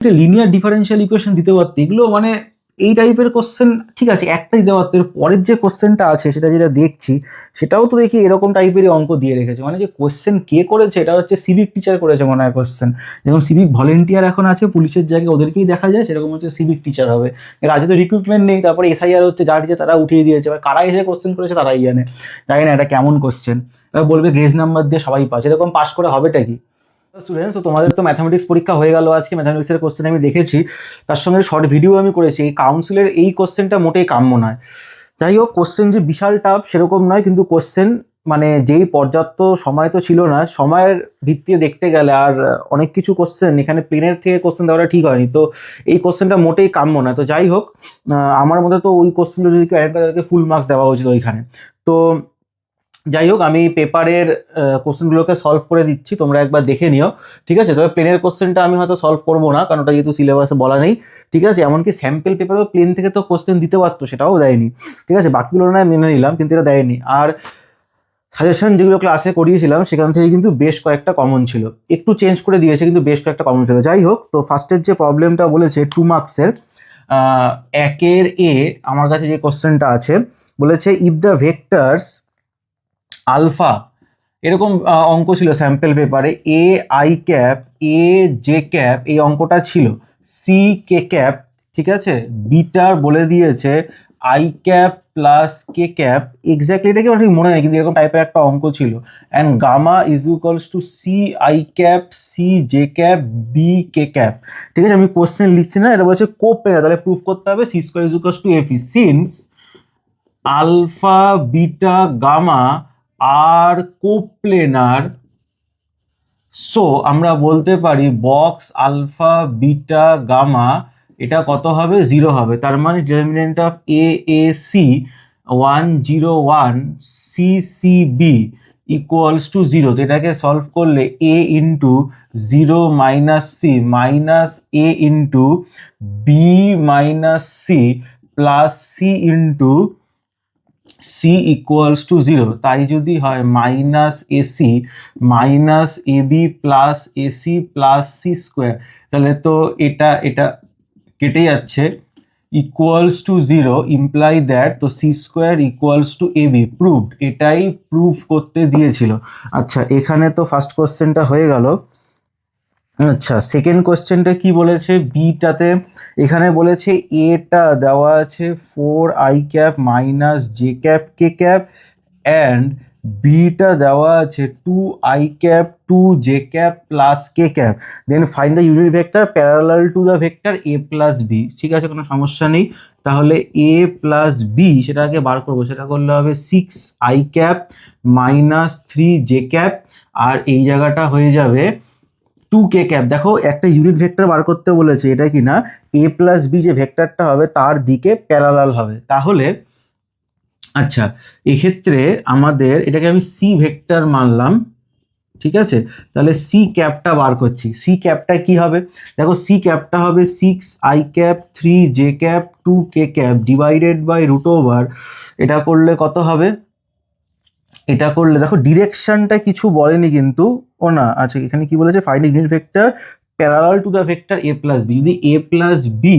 Linear differential equation দিতে পারতে, এগুলো মানে এই টাইপের কোশ্চেন ঠিক আছে একটাই দেওয়া, এর পরের যে কোশ্চেনটা আছে সেটা যেটা দেখছি সেটাও তো দেখি এরকম টাইপেরই অঙ্ক দিয়ে রেখেছে। মানে যে কোশ্চেন কে করেছে এটা হচ্ছে সিভিক টিচার করেছে মনে হয় কোশ্চেন, যেমন সিভিক ভলেন্টিয়ার এখন আছে পুলিশের জায়গায় ওদেরকেই দেখা যায়, সেরকম হচ্ছে সিভিক টিচার হবে। এর আগে তো রিক্রুটমেন্ট নেই, তারপরে এসআইআর হচ্ছে, যার টিচার তারা উঠিয়ে দিয়েছে, এবার কারা এসে কোশ্চেন করেছে তারাই জানে। তাই না, এটা কেমন কোশ্চেন, এবার বলবে গ্রেস নাম্বার দিয়ে সবাই পাস, এরকম পাস করে হবেটা কি? স্টুডেন্টস, তো তোমাদের তো ম্যাথামেটিক্স পরীক্ষা হয়ে গেল আজকে, ম্যাথামেটিক্সের কোশ্চেন আমি দেখেছি, তার সঙ্গে শর্ট ভিডিও আমি করেছি। এই কাউন্সিলের এই কোশ্চেনটা মোটেই কাম্য নয়। যাই হোক, কোশ্চেন যে বিশাল টাফ সেরকম নয়, কিন্তু কোশ্চেন মানে যেই পর্যাপ্ত সময় তো ছিল না, সময়ের ভিত্তিতে দেখতে গেলে আর অনেক কিছু কোশ্চেন এখানে প্লেনের থেকে কোশ্চেন দেওয়াটা ঠিক হয়নি, তো এই কোশ্চেনটা মোটেই কাম্য নয়। তো যাই হোক, আমার মতে তো ওই কোশ্চেনটা যদি কেউ অ্যাড করে তাদেরকে ফুল মার্কস দেওয়া উচিত ওইখানে। তো যাই হোক, আমি পেপারের কোশ্চেনগুলোকে সলভ করে দিচ্ছি, তোমরা একবার দেখে নিও, ঠিক আছে? তবে প্লেনের কোশ্চেনটা আমি হয়তো সলভ করবো না, কারণ ওটা যেহেতু সিলেবাসে বলা নেই, ঠিক আছে? এমনকি স্যাম্পল পেপারও প্লেন থেকে তো কোশ্চেন দিতে পারতো, সেটাও দেয়নি, ঠিক আছে? বাকিগুলো নয় মেনে নিলাম, কিন্তু এটা দেয়নি। আর সাজেশন যেগুলো ক্লাসে করিয়েছিলাম সেখান থেকে কিন্তু বেশ কয়েকটা কমন ছিল, একটু চেঞ্জ করে দিয়েছে কিন্তু বেশ কয়েকটা কমন ছিল। যাই হোক, তো ফার্স্টের যে প্রবলেমটা বলেছে 2 মার্কসের, একের এ, আমার কাছে যে কোশ্চেনটা আছে বলেছে ইফ দ্য ভেক্টরস আলফা, এরকম অঙ্ক ছিল স্যাম্পল পেপারে, A I cap, A J cap, এই অঙ্কটা ছিল, সি কে ক্যাপ, ঠিক আছে, বিটার বলে দিয়েছে I cap plus K cap, exactly এটা কি আমার ঠিক মনে নেই, কিন্তু এরকম টাইপের একটা অঙ্ক ছিল, and gamma is equals to C I cap C J cap B K cap. ঠিক আছে, আমি কোশ্চেন লিখছি না, এটা বলছে কোপ্লেনার, তাহলে প্রুফ করতে হবে c square is equals to AP since alpha beta gamma are coplanar, so আমরা বলতে পারি বক্স আলফা বিটা গামা এটা কত হবে, 0 হবে। তার মানে determinant of a a c 101 c c b equals to 0। তো এটাকে সলভ করলে a into 0 minus c minus a into b minus c plus c into c equals to 0, তাই যদি হয় minus ac minus ab plus ac plus C square, তাহলে তো এটা এটা কেটে যাচ্ছে, ইকুয়ালস টু 0 ইমপ্লাই দ্যাট, তো C square equals to ab, proved, এটাই প্রুভ করতে দিয়েছিল। আচ্ছা, এখানে তো ফার্স্ট কোশ্চেনটা হয়ে গেল। আচ্ছা, সেকেন্ড কোশ্চেনটা কি বলেছে বিটাতে, এখানে বলেছে এটা দেওয়া আছে 4 I cap minus J cap K cap, and beta দেওয়া আছে 2 I cap 2 J cap plus K cap, then find the unit vector parallel to the vector A plus B. ঠিক আছে, কোনো সমস্যা নেই। তাহলে এ প্লাস বি সেটাকে বার করবো, সেটা করলে হবে 6 I cap minus 3 J cap, আর এই জায়গাটা হয়ে যাবে 2 কে ক্যাপ। দেখো, একটা ইউনিট ভেক্টর বার করতে বলেছে, এটা কি না এ প্লাস বি যে ভেক্টরটা হবে তার দিকে প্যারালাল হবে। তাহলে আচ্ছা, এক্ষেত্রে আমাদের এটাকে আমি সি ভেক্টর মানলাম, ঠিক আছে? তাহলে সি ক্যাপটা বার করছি, সি ক্যাপটা কি হবে? দেখো, সি ক্যাপটা হবে 6 I cap 3 J cap 2 K cap divided by root over, এটা করলে কত হবে? এটা করলে দেখো ডিরেকশনটা কিছু বলেনি কিন্তু, ও না, আচ্ছা এখানে কি বলেছে find unit vector parallel to the vector A plus B. যদি এ প্লাস বি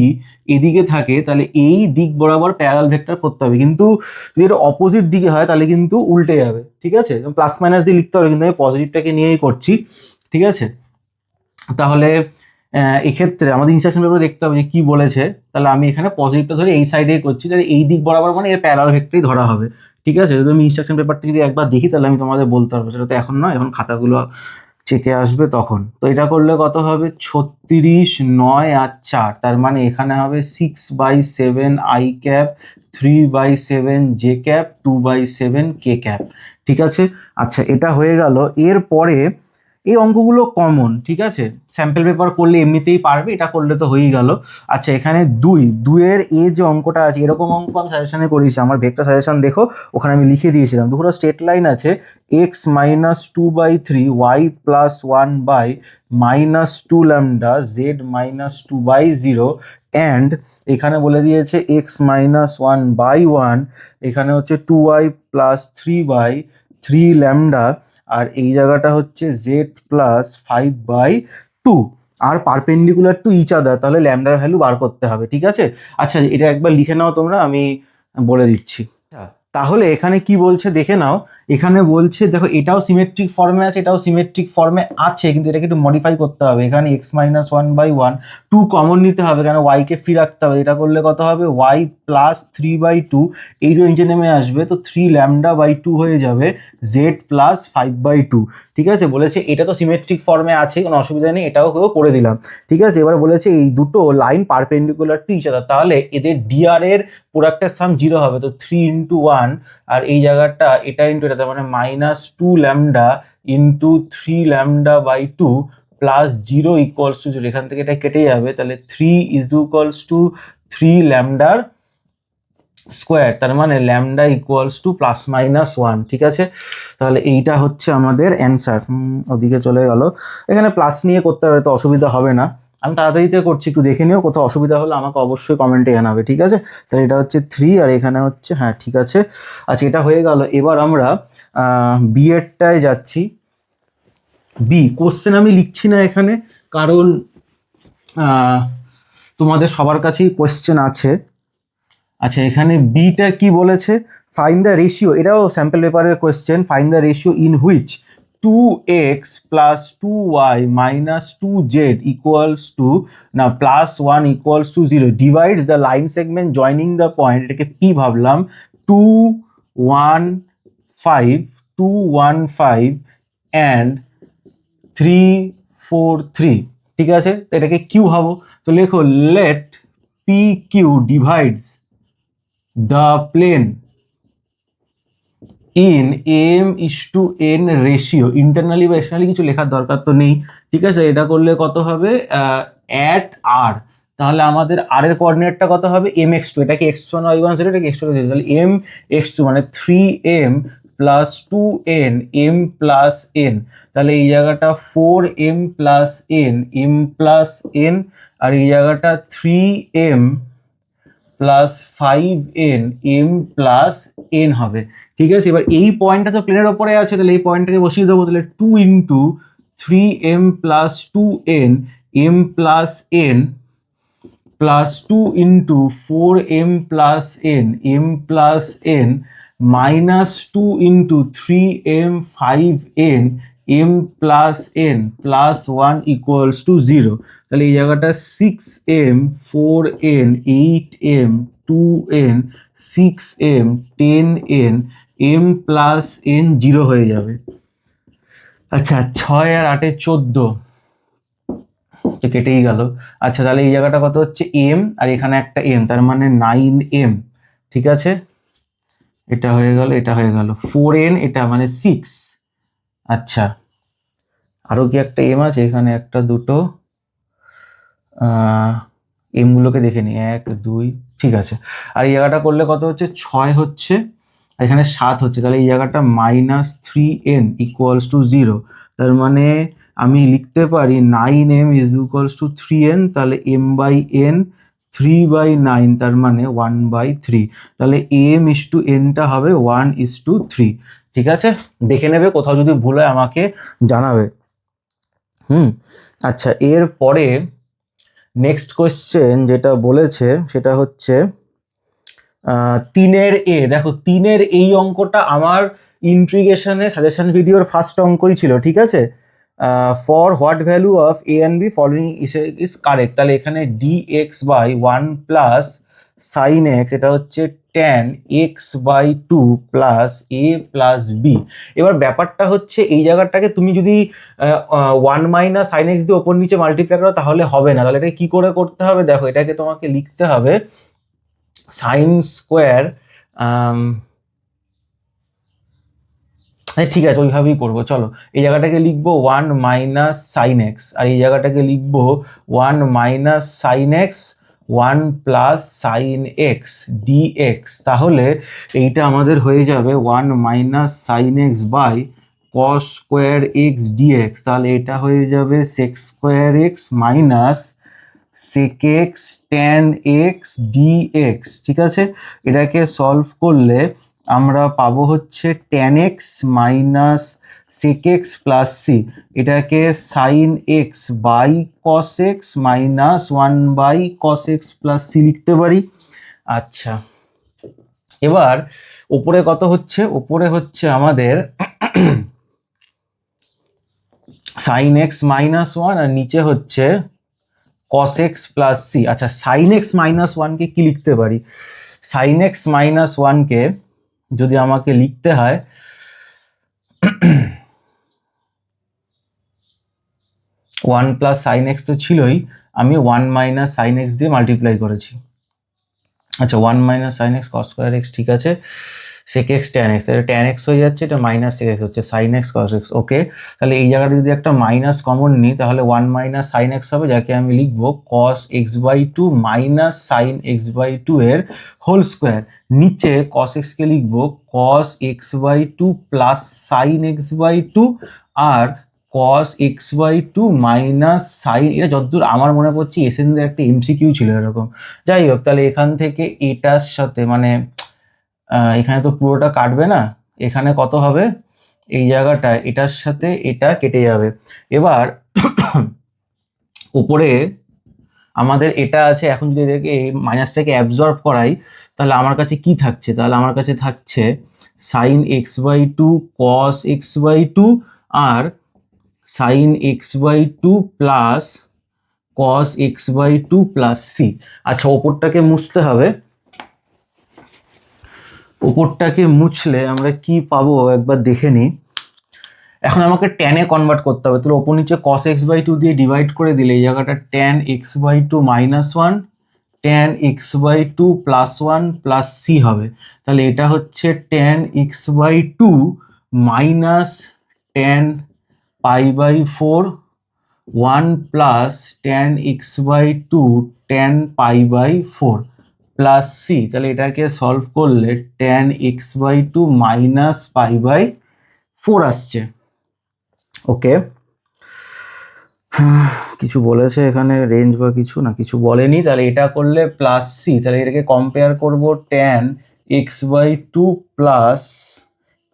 এদিকে থাকে তাহলে এই দিক বরাবর প্যারালাল ভেক্টর করতে হবে, কিন্তু যদি এটা অপোজিট দিকে হয় তাহলে কিন্তু উল্টে যাবে। ঠিক আছে, প্লাস মাইনাস দিয়ে লিখতে হবে, কিন্তু আমি পজিটিভটাকে নিয়েই করছি, ঠিক আছে? তাহলে এক্ষেত্রে আমাদের ইনস্ট্রাকশন পেপারে দেখতে হবে যে কি বলেছে, তাহলে আমি এখানে পজিটিভটা ধরে এই সাইডে করছি, তাহলে এই দিক বরাবর মানে এর প্যারালাল ভেক্টরই ধরা হবে। ঠিক আছে, যদি আমি ইনস্ট্রাকশন পেপারটা যদি একবার দেখি তাহলে আমি তোমাদের বলতে পারবো, সেটা তো এখন নয়, এখন খাতাগুলো চেকে আসবে তখন। তো এটা করলে কত হবে, 36 9 আর 4, তার মানে এখানে হবে 6/7 I cap 3/7 J cap 2/7 K cap. ঠিক আছে, আচ্ছা এটা হয়ে গেল। এরপরে এই অঙ্কগুলো কমন, ঠিক আছে, স্যাম্পল পেপার করলে এমনিতেই পারবে, এটা করলে তো হয়েই গেল। আচ্ছা, এখানে দুইয়ের এ যে অঙ্কটা আছে, এরকম অঙ্ক আমি সাজেশনে করেছি, আমার ভেক্টর সাজেশন দেখো, ওখানে আমি লিখে দিয়েছিলাম, দুটো স্ট্রেট লাইন আছে, X minus 2/3 Y plus 1/-2 lambda Z minus 2/0, and এখানে বলে দিয়েছে এক্স মাইনাস 1/1, এখানে হচ্ছে 2y প্লাস 3/3 ল্যামডা, আর এই জায়গাটা হচ্ছে জেড প্লাস 5/2। আর পারপেন্ডিকুলার টু ইচ আদার, তাহলে ল্যামডার ভ্যালু বার করতে হবে। ঠিক আছে, আচ্ছা এটা একবার লিখে নাও তোমরা, আমি বলে দিচ্ছি। তাহলে এখানে কি বলছে দেখে নাও। এখানে বলছে দেখো এটাও সিমেট্রিক ফর্মে আছে, এটাও সিমেট্রিক ফর্মে আছে, কিন্তু এটাকে একটু মডিফাই করতে হবে। এখানে x-1/1 2 কমন নিতে হবে, কেন y কে ফ্রি রাখতে হবে। এটা করলে কত হবে, y প্লাস 3/2, এই নিচে নেমে আসবে, তো 3λ/2 হয়ে যাবে z প্লাস 5/2। ঠিক আছে, বলেছে এটা তো সিমেট্রিক ফর্মে আছে, কোনো অসুবিধা নেই, এটাও করে দিলাম। ঠিক আছে, এবার বলেছে এই দুটো line perpendicular to each other, তাহলে এদের ডিআর এর প্রোডাক্টের সাম 0 হবে, তো 3 × 1, আর এই জায়গাটা এটা ইন্টু এটা, তার মানে -2λ ইন্টু 3λ/2 প্লাস 0 ইকুয়ালস টু 0। এখান থেকে এটা কেটে যাবে, তাহলে 3 ইকুয়ালস টু 3λ স্কোয়ার, তার মানে ল্যামডা ইকুয়ালস টু +-1। ঠিক আছে, তাহলে এইটা হচ্ছে আমাদের অ্যান্সার। ওদিকে চলে গেল, এখানে প্লাস নিয়ে করতে হবে, তো অসুবিধা হবে না। আমি তাড়াতাড়িতে করছি, একটু দেখে নিও, কোথাও অসুবিধা হলে আমাকে অবশ্যই কমেন্টে জানাবে। ঠিক আছে, তাহলে এটা হচ্ছে 3 আর এখানে হচ্ছে, হ্যাঁ ঠিক আছে। আচ্ছা এটা হয়ে গেল, এবার আমরা বি এরটায় যাচ্ছি। বি কোশ্চেন আমি লিখছি না এখানে, কারণ তোমাদের সবার কাছেই কোশ্চেন আছে। আচ্ছা এখানে বিটা কি বলেছে, ফাইন্ড দ্য রেশিও, এটাও স্যাম্পল পেপারের question. Find the ratio in which 2x plus 2y minus 2z equals to না +1 equals to 0 divides the line segment joining the point, এটাকে পি ভাবলাম, 2 1 5 2 1 5 অ্যান্ড 3 4 3। ঠিক আছে, এটাকে কিউ ভাবো, তো লেখো let P Q divides the plane in m/n ratio. Internally বা এক্সটার্নালি কিছু লেখার দরকার তো নেই। ঠিক আছে, এটা করলে কত হবে, অ্যাট আর, তাহলে আমাদের আর এর কোঅর্ডিনেটটা কত হবে, mx2, এটাকে x1 y1 0, এটাকে x2 0, তাহলে mx2 মানে 3m plus 2n m plus n, তাহলে এই জায়গাটা 4m plus n m plus n, আর এই জায়গাটা 3m plus 5n m plus n হবে। ঠিক আছে, এবার এই পয়েন্টটা তো প্লেনের ওপরে আছে, তাহলে এই পয়েন্টটাকে বসিয়ে দেবো, তাহলে 2 × 3m plus 2n m plus n plus 2 × 4m plus n m plus n minus 2 × 3m 5n m plus n plus 1 equals to 0। তাহলে এই জায়গাটা 6m 4n 8m 2n 6m 10n m plus n 0 হয়ে যাবে। আচ্ছা 6 আর 8 14, কেটেই গেল। আচ্ছা তাহলে এই জায়গাটা কত হচ্ছে m, আর এখানে একটা m, তার মানে 9m। ঠিক আছে, এটা হয়ে গেল, এটা হয়ে গেল 4n, এটা মানে 6। আচ্ছা আরো কি একটা m আছে, এখানে একটা দুটো m গুলোকে দেখে নি, 1 2, ঠিক আছে। আর এই জায়গাটা করলে কত হচ্ছে, 6 হচ্ছে, আর এখানে 7 হচ্ছে, তাহলে এই জায়গাটা -3n ইকুয়ালস টু 0, তার মানে আমি লিখতে পারি 9m ইকুয়ালস টু 3n, তাহলে m/n 3/9, তার মানে 1/3, তাহলে m/nটা হবে 1:3। ঠিক আছে, দেখে নেবে, কোথাও যদি ভুল হয় আমাকে জানাবে। আচ্ছা এর পরে নেক্সট কোয়েশ্চেন যেটা বলেছে সেটা হচ্ছে 3-এর এ। দেখো 3-এর এই অঙ্কটা আমার ইন্টিগ্রেশনে সাজেশন ভিডিওর ফার্স্ট অঙ্কই ছিল। ঠিক আছে, for what value of A and B following is correct, তাহলে এখানে dx/1 প্লাস সাইন এক্স, এটা হচ্ছে tan x/2 plus a plus B. এবার ব্যাপারটা হচ্ছে এই জায়গাটাকে তুমি যদি 1 মাইনাস সাইন এক্স দিয়ে ওপর নিচে মাল্টিপ্লাই করো তাহলে হবে না, তাহলে এটা কি করে করতে হবে, দেখো এটাকে তোমাকে লিখতে হবে সাইন স্কোয়ার, ঠিক আছে ওইভাবেই করবো। চলো এই জায়গাটাকে লিখবো 1 মাইনাস সাইন এক্স, আর এই জায়গাটাকে লিখবো 1 minus sine X 1 plus sine x dx. তাহলে এইটা আমাদের হয়ে যাবে 1 minus sine x by cos square x dx, তাহলে এটা হয়ে যাবে sec square X minus sec X tan X dx. ঠিক আছে, এটাকে সলভ করলে আমরা পাবো হচ্ছে tan x minus sec x plus c, এটাকে sine x by cos x minus 1 by cos x plus c লিখতে পারি। আচ্ছা, এবার ওপরে কত হচ্ছে, ওপরে হচ্ছে আমাদের সাইন এক্স মাইনাস 1 আর নিচে হচ্ছে কস এক্স প্লাস সি। আচ্ছা, সাইন এক্স মাইনাস 1কে কি লিখতে পারি? সাইন এক্স মাইনাস 1কে যদি আমাকে লিখতে হয়, ওয়ান প্লাস সাইন এক্স তো ছিলই, আমি 1 মাইনাস সাইন এক্স দিয়ে মাল্টিপ্লাই করেছি। আচ্ছা, 1 minus sine x cos square x, ঠিক আছে, সেক এক্স ট্যান এক্স, এটা ট্যান এক্স হয়ে যাচ্ছে, এটা মাইনাস সেক এক্স হচ্ছে, সাইন এক্স কস এক্স। ওকে, তাহলে এই জায়গাটা যদি একটা মাইনাস কমন নিই তাহলে 1 মাইনাস সাইন এক্স হবে, যাকে আমি লিখবো cos x by two minus sine x by two এর হোল স্কোয়ার। নিচে কস এক্সকে লিখবো cos x by two plus sine x by two আর cos x by two minus sine, এটা যতদূর আমার মনে পড়ছে এসএনদের একটা এমসিকিউ ছিল এরকম। যাই হোক, তাহলে এখান থেকে এটার সাথে মানে এখানে তো পুরোটা কাটবে না, এখানে কত হবে, এই জায়গাটা এটার সাথে এটা কেটে যাবে। এবার উপরে আমাদের এটা আছে, এখন যদি এটাকে এই মাইনাসটাকে অ্যাবজর্ব করাই তাহলে আমার কাছে কি থাকছে, তাহলে আমার কাছে থাকছে sine x by two cos x by two আর sine x by two plus cos x by two plus C. আচ্ছা, ওপরটাকে মুছতে হবে, উপরটাকে মুছলে আমরা কি পাবো একবার দেখে নিই। এখন আমাকে ট্যানে কনভার্ট করতে হবে, তাহলে ওপর নিচে কস এক্স বাই টু দিয়ে ডিভাইড করে দিলে এই জায়গাটা tan x by two minus 1 tan x by two plus 1 plus c হবে। তাহলে এটা হচ্ছে tan x by two minus tan pi by 4 1 plus tan x by two tan pi by 4 plus c. তাহলে এটাকে সলভ করলে tan x by two minus pi by 4 আসছে। ওকে, কিছু বলেছে এখানে রেঞ্জ বা কিছু না, কিছু বলেনি। তাহলে এটা করলে প্লাস সি, তাহলে এটাকে কম্পেয়ার করব tan x by two plus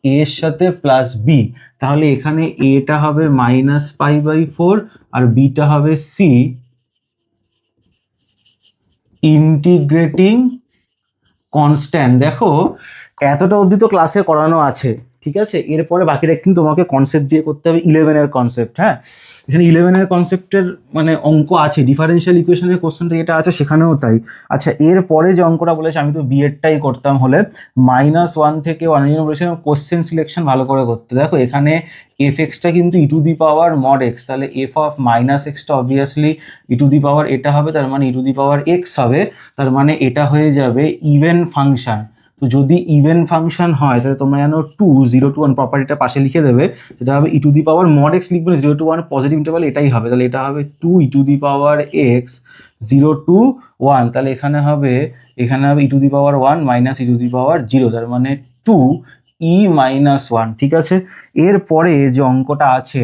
এর সাথে প্লাস বি। তাহলে এখানে এটা হবে মাইনাস পাই বাই 4 আর বিটা হবে সি ইন্টিগ্রেটিং কনস্ট্যান্ট। দেখো এতটা অবধি তো ক্লাসে করানো আছে, ঠিক আছে, এরপরে বাকিটা কিন্তু তোমাকে কনসেপ্ট দিয়ে করতে হবে, 11-এর কনসেপ্ট। হ্যাঁ, এখানে 11-এর কনসেপ্টের মানে অঙ্ক আছে, ডিফারেন্সিয়াল ইকুয়েশনের কোশ্চেনটা যেটা আছে সেখানেও তাই। আচ্ছা, এরপরে যে অঙ্কটা বলেছে, আমি তো বিএডটাই করতাম হলে -1 থেকে 1 জন্য বলেছিলাম কোশ্চেন সিলেকশন ভালো করে করতে। দেখো এখানে এফ এক্সটা কিন্তু e to the power mod x, তাহলে এফ অফ মাইনাস এক্সটা obviously e to the power এটা হবে, তার মানে ই টু দি পাওয়ার এক্স হবে, তার মানে এটা হয়ে যাবে ইভেন ফাংশন। তো যদি ইভেন ফাংশন হয় তাহলে তোমরা জানো 2 0 to 1 প্রপার্টিটা পাশে লিখে দেবে, যেটা হবে e to the power mod x লিখবে 0 to 1 পজিটিভ ইন্টারভাল, এটাই হবে। তাহলে এটা হবে 2 e to the power x 0 to 1, তাহলে এখানে হবে e to the power 1 minus e to the power 0, তার মানে 2 ই মাইনাস 1। ঠিক আছে, এরপরে যে অঙ্কটা আছে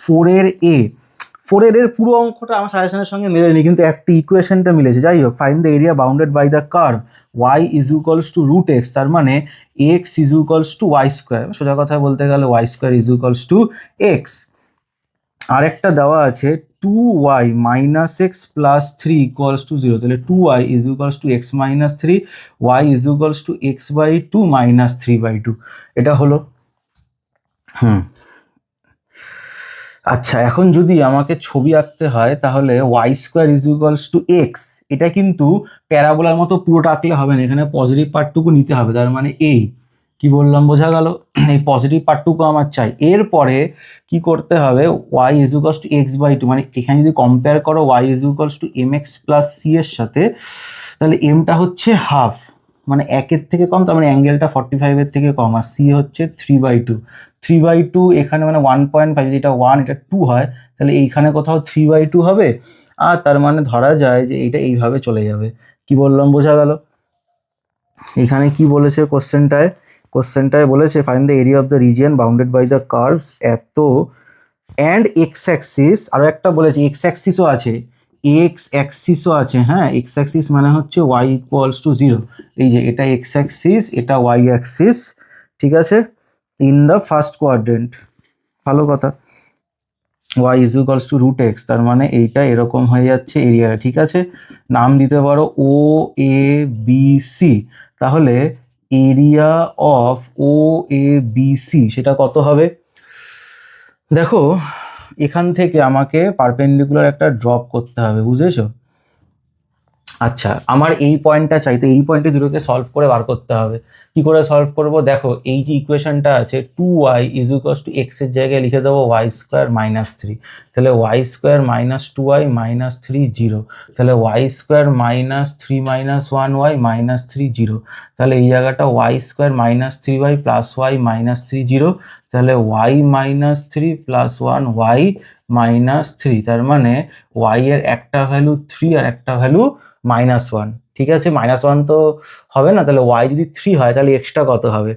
4-এর এ, 4-এর পুরো অঙ্কটা আমার সাজেশনের সঙ্গে মেলেনি, কিন্তু একটা ইকুয়েশনটা মিলেছে। যাই হোক, find the area bounded by the curve y is equals to root x, তার মানে x is equals to y square, সোজা কথা বলতে গেলে y square is equals to x. আরেকটা দেওয়া আছে 2y minus x plus 3 equals to 0, তাহলে 2y is equals to x minus 3, y is equals to x by 2 minus 3/2, এটা হলো। আচ্ছা, এখন যদি আমাকে ছবি আঁকতে হয় তাহলে y square is equals to x, এটা কিন্তু প্যারাবোলার মতো পুরোটা আঁকলে হবে না, এখানে পজিটিভ পার্টটুকু নিতে হবে, তার মানে এই কি বললাম বোঝা গেল, এই পজিটিভ পার্টটুকু আমার চাই। এরপরে কি করতে হবে, y is equals to x by two, মানে এখানে যদি কম্পেয়ার করো y is equals to m x plus c এর সাথে, তাহলে এমটা হচ্ছে হাফ, মানে 1-এর থেকে কম, তার মানে অ্যাঙ্গেলটা 45-এর থেকে কম, আর সি হচ্ছে 3/2, 3/2 এখানে মানে 1.5, যদি এটা 1 এটা 2 হয় তাহলে এইখানে কোথাও 3/2 হবে, আর তার মানে ধরা যায় যে এটা এইভাবে চলে যাবে। কি বললাম বোঝা গেল? এখানে কি বলেছে কোশ্চেনটায় বলেছে find the area of the region bounded by the curves এত অ্যান্ড এক্স অ্যাক্সিস, আরও একটা বলেছে এক্স অ্যাক্সিসও আছে, হ্যাঁ, এক্স অ্যাক্সিস মানে হচ্ছে ওয়াই ইকুয়ালস টু 0, এই যে এটা এক্স অ্যাক্সিস এটা ওয়াই অ্যাক্সিস, ঠিক আছে। In the first quadrant. ভালো কথা। y is equals to root x, তার মানে এইটা এরকম হয়ে যাচ্ছে এরিয়া, ঠিক আছে। নাম দিতে পারো ও এ বি সি। তাহলে area of O A B C সেটা কত হবে? দেখো এখান থেকে আমাকে পারপেন্ডিকুলার একটা ড্রপ করতে হবে, বুঝেছো? আচ্ছা, আমার এই পয়েন্টটা চাই, তো এই পয়েন্টে দুটোকে সলভ করে বার করতে হবে। কি করে সলভ করব? দেখো এই যে ইকুয়েশনটা আছে 2y is equals to x এর জায়গায় লিখে দেবো y স্কোয়ার মাইনাস 3। তাহলে y square minus 2y minus 3 0। তাহলে y square minus 3 minus 1y minus 3 0। তাহলে এই জায়গাটা y square minus 3y plus y minus 3 0। তাহলে y minus 3 plus 1y minus 3, তার মানে y এর একটা ভ্যালু 3 আর একটা ভ্যালু -1। ঠিক আছে, -1 তো হবে না, তাহলে y যদি 3 হয় তাহলে এক্সট্রা কত হবে?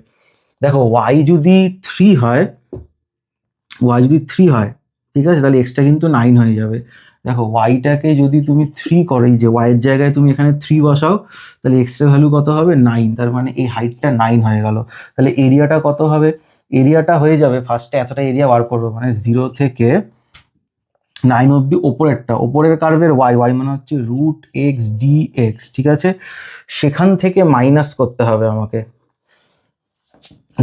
দেখো y যদি 3 হয়, ঠিক আছে, তাহলে এক্সট্রা কিন্তু 9 হয়ে যাবে। দেখো ওয়াইটাকে যদি তুমি 3 করো, এই যে y এর জায়গায় তুমি এখানে 3 বসাও, তাহলে এক্সট্রা ভ্যালু কত হবে? 9। তার মানে এই হাইটটা 9 হয়ে গেল। তাহলে এরিয়াটা কত হবে? এরিয়াটা হয়ে যাবে, ফার্স্টে এতটা এরিয়া বার করবো, মানে 0 থেকে 9 অব্দি ওপরের কার্ভের y মানে হচ্ছে রুট এক্স ডি এক্স, ঠিক আছে। সেখান থেকে মাইনাস করতে হবে আমাকে।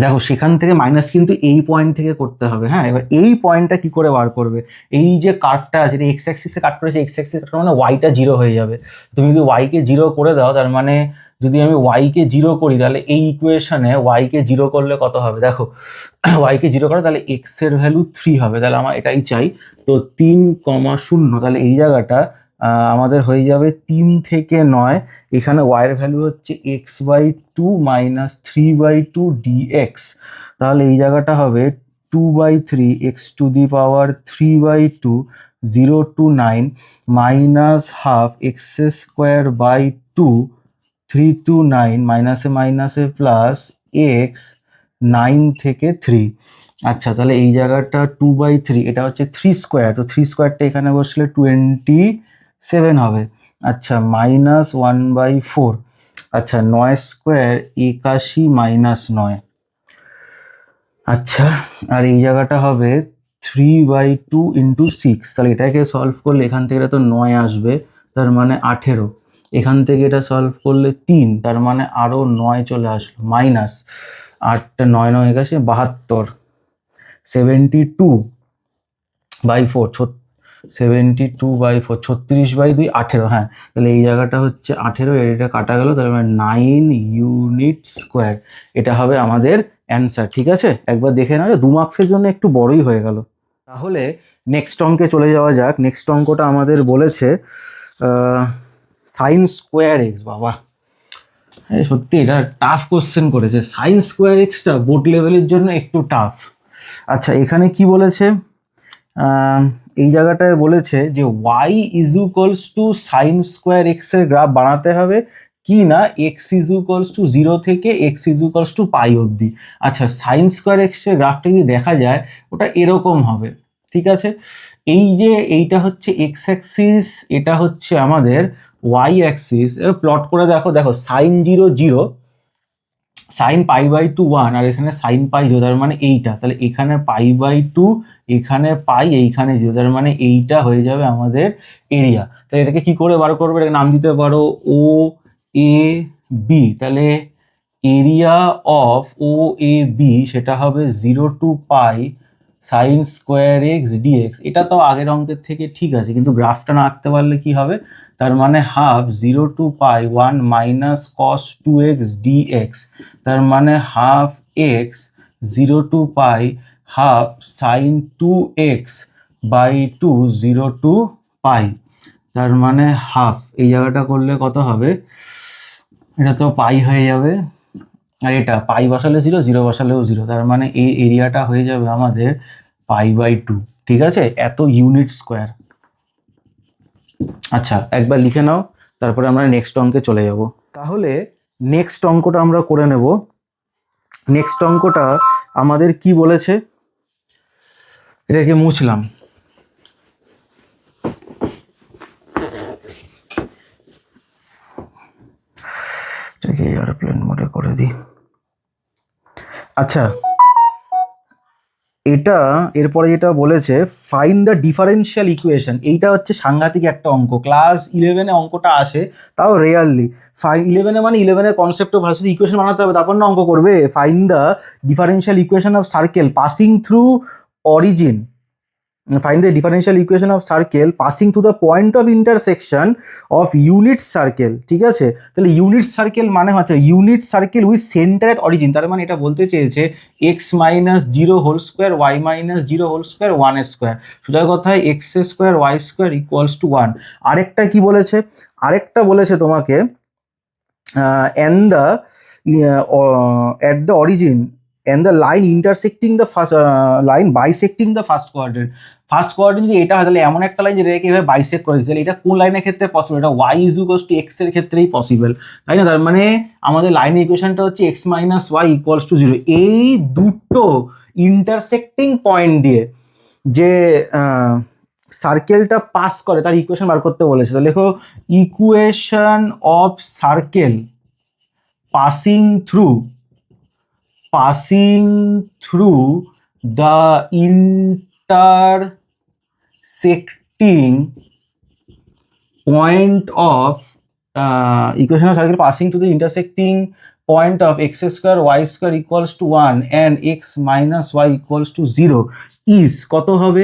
দেখো সেখান থেকে মাইনাস কিন্তু এই পয়েন্ট থেকে করতে হবে। হ্যাঁ, এবার এই পয়েন্টটা কি করে বার করবে? এই যে কার্ভটা আছে, এটা এক্স অ্যাক্সিসে কাট করেছে, এক্স অ্যাক্সিসে কাট মানে ওয়াইটা 0 হয়ে যাবে। তুমি যদি ওয়াইকে 0 করে দাও, তার মানে যদি আমি ওয়াইকে 0 করি, তাহলে এই ইকুয়েশনে ওয়াইকে 0 করলে কত হবে? দেখো ওয়াইকে 0 করে তাহলে এক্স এর ভ্যালু 3 হবে, তাহলে আমার এটাই চাই। তো 3,0, তাহলে এই জায়গাটা আমাদের হয়ে যাবে 3 থেকে 9। এখানে y এর ভ্যালু হচ্ছে x/2 মাইনাস 3/2 dx। তাহলে এই জায়গাটা হবে 2/3 x to the power 3/2 0 to 9 minus half x square by 2 3 to 9 মাইনাসে মাইনাসে প্লাস এক্স 9 থেকে 3। আচ্ছা, তাহলে এই জায়গাটা 2/3, এটা হচ্ছে 3 স্কোয়ার, তো 3 স্কোয়ারটা এখানে বসলে 27 হবে। আচ্ছা, -1/4। আচ্ছা, 9 স্কোয়ার 81 মাইনাস 9। আচ্ছা, আর এই জায়গাটা হবে 3/2 ইন্টু 6। তাহলে এটাকে সলভ করলে এখান থেকে এটা তো 9 আসবে, তার মানে 18। এখান থেকে এটা সলভ করলে 3, তার মানে আরো 9 চলে আসলো, মাইনাস 8 9 9 81 72। 72/4 72/4 36/2 18। হ্যাঁ, তাহলে এই জায়গাটা হচ্ছে 18, এটা কাটা গেল, তাহলে 9 ইউনিট স্কোয়ার। এটা হবে আমাদের অ্যান্সার। ঠিক আছে, একবার দেখে নাও, 2 মার্কসের জন্য একটু বড়ই হয়ে গেল। তাহলে নেক্সট অঙ্কে চলে যাওয়া যাক। নেক্সট অঙ্কটা আমাদের বলেছে সাইন স্কোয়ার এক্স। বাবা, সত্যি এটা টাফ কোশ্চেন করেছে। সাইন স্কোয়ার এক্সটা বোর্ড লেভেলের জন্য একটু টাফ। আচ্ছা, এখানে কি বলেছে? এই জায়গাটায় বলেছে যে y is equals two sign square x এর গ্রাফ বানাতে হবে কি না এক্স ইজ ইকুয়ালস টু 0 থেকে এক্স ইজ ইকুয়ালস টু পাই অবধি। আচ্ছা, সাইন স্কোয়ার এক্স এর গ্রাফটা যদি দেখা যায়, ওটা এরকম হবে, ঠিক আছে। এই যে এইটা হচ্ছে এক্স অ্যাক্সিস, এটা হচ্ছে আমাদের ওয়াই অ্যাক্সিস। এবার প্লট করে দেখো, দেখো সাইন 0 0, সাইন π/2 1, আর এখানে সাইন পাই 0, তার মানে এইটা। তাহলে এখানে π/2, এখানে পাই, এইখানে 0, তার মানে এইটা হয়ে যাবে আমাদের এরিয়া। তাহলে এটাকে কি করে বার করবে? এটাকে নাম দিতে পারো ও এ বি। তাহলে area of O A B সেটা হবে 0 to pi sine square x dx. এটা তো আগের অঙ্কের থেকে ঠিক আছে, কিন্তু গ্রাফটা না আঁকতে পারলে কি হবে? তার মানে half 0 to pi 1 minus cos 2x dx, তার মানে half x 0 to pi half sine 2x by 2 0 to pi, তার মানে হাফ। এই জায়গাটা করলে কত হবে? এটা তো পাই হয়ে যাবে, আর এটা পাই বসালে 0, 0 বসালেও 0, তার মানে এই এরিয়াটা হয়ে যাবে আমাদের π/2। ঠিক আছে, এত ইউনিট স্কোয়ার। আচ্ছা, একবার লিখে নাও, তারপরে আমরা নেক্সট অঙ্কে চলে যাব। তাহলে নেক্সট অঙ্কটা আমরা করে নেব। নেক্সট অঙ্কটা আমাদের কি বলেছে? এটাকে মুছলাম। এটাকে এয়ারপ্লেন মোডে করে দিই। আচ্ছা, এটা এরপরে যেটা বলেছে ফাইন্ড দ্য ডিফারেন্সিয়াল ইকুয়েশন, এইটা হচ্ছে সাংঘাতিক একটা অঙ্ক, ক্লাস 11-এ অঙ্কটা আসে তাও রেয়ারলি। 11-এ মানে 11-এর কনসেপ্ট অফ ভার্সিটি ইকুয়েশন বানাতে হবে, তারপর না অঙ্ক করবে। Find the differential equation of circle passing through origin, find the differential equation of circle passing through the point of intersection of unit circle, ঠিক আছে। তাহলে ইউনিট সার্কেল মানে হচ্ছে unit circle with centre at origin, তার মানে এটা বলতে চেয়েছে x minus zero whole square y minus zero whole square one square, সোজা কথায় x square y square equals to one. আরেকটা কি বলেছে, আরেকটা বলেছে তোমাকে and the at the origin and the line intersecting the first line bisecting the first quadrant, first কোয়ার্ডার যদি এটা হয় তাহলে এমন একটা লাইন যেটা এভাবে বাইসেক্ট করে দিচ্ছে, এটা কোন লাইনের ক্ষেত্রে পসিবল, এটা y is equals to x এর ক্ষেত্রেই পসিবল, তাই না। তার মানে আমাদের লাইনের ইকুয়েশনটা হচ্ছে x minus y equals to zero. এই দুটো ইন্টারসেক্টিং পয়েন্ট দিয়ে যে সার্কেলটা পাস করে তার ইকুয়েশন বার করতে বলেছে। তো লেখো equation of circle passing through the intersecting point of equation of circle passing through the intersecting point of x square y square equals to 1 and x minus y equals to 0 is কত হবে,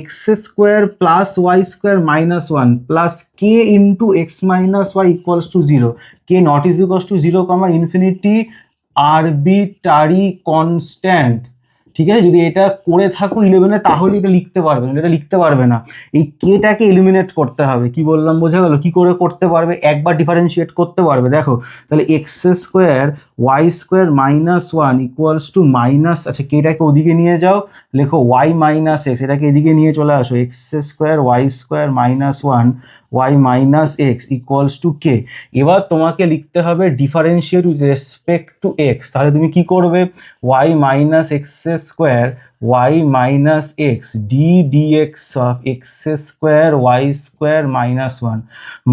x square plus y square minus 1 plus k into x minus y equals to 0, k not is equals to 0 comma infinity arbitrary constant, ঠিক আছে। যদি এটা করে থাকো 11-এ তাহলে এটা লিখতে পারবে না, এটা লিখতে পারবে না। এই কেটাকে এলিমিনেট করতে হবে, কি বললাম বোঝা গেল, কি করে করতে পারবে, একবার ডিফারেন্সিয়েট করতে পারবে। দেখো তাহলে x square y square minus one equals to minus, আচ্ছা কেটাকে ওদিকে নিয়ে যাও, লেখো ওয়াই মাইনাস এক্স, এটাকে এদিকে নিয়ে চলে আসো, x square y square minus one y minus x equals to k. এবার তোমাকে লিখতে হবে differentiate with respect to x, তাহলে তুমি কি করবে, y minus x square y minus x d dx of x square y square minus one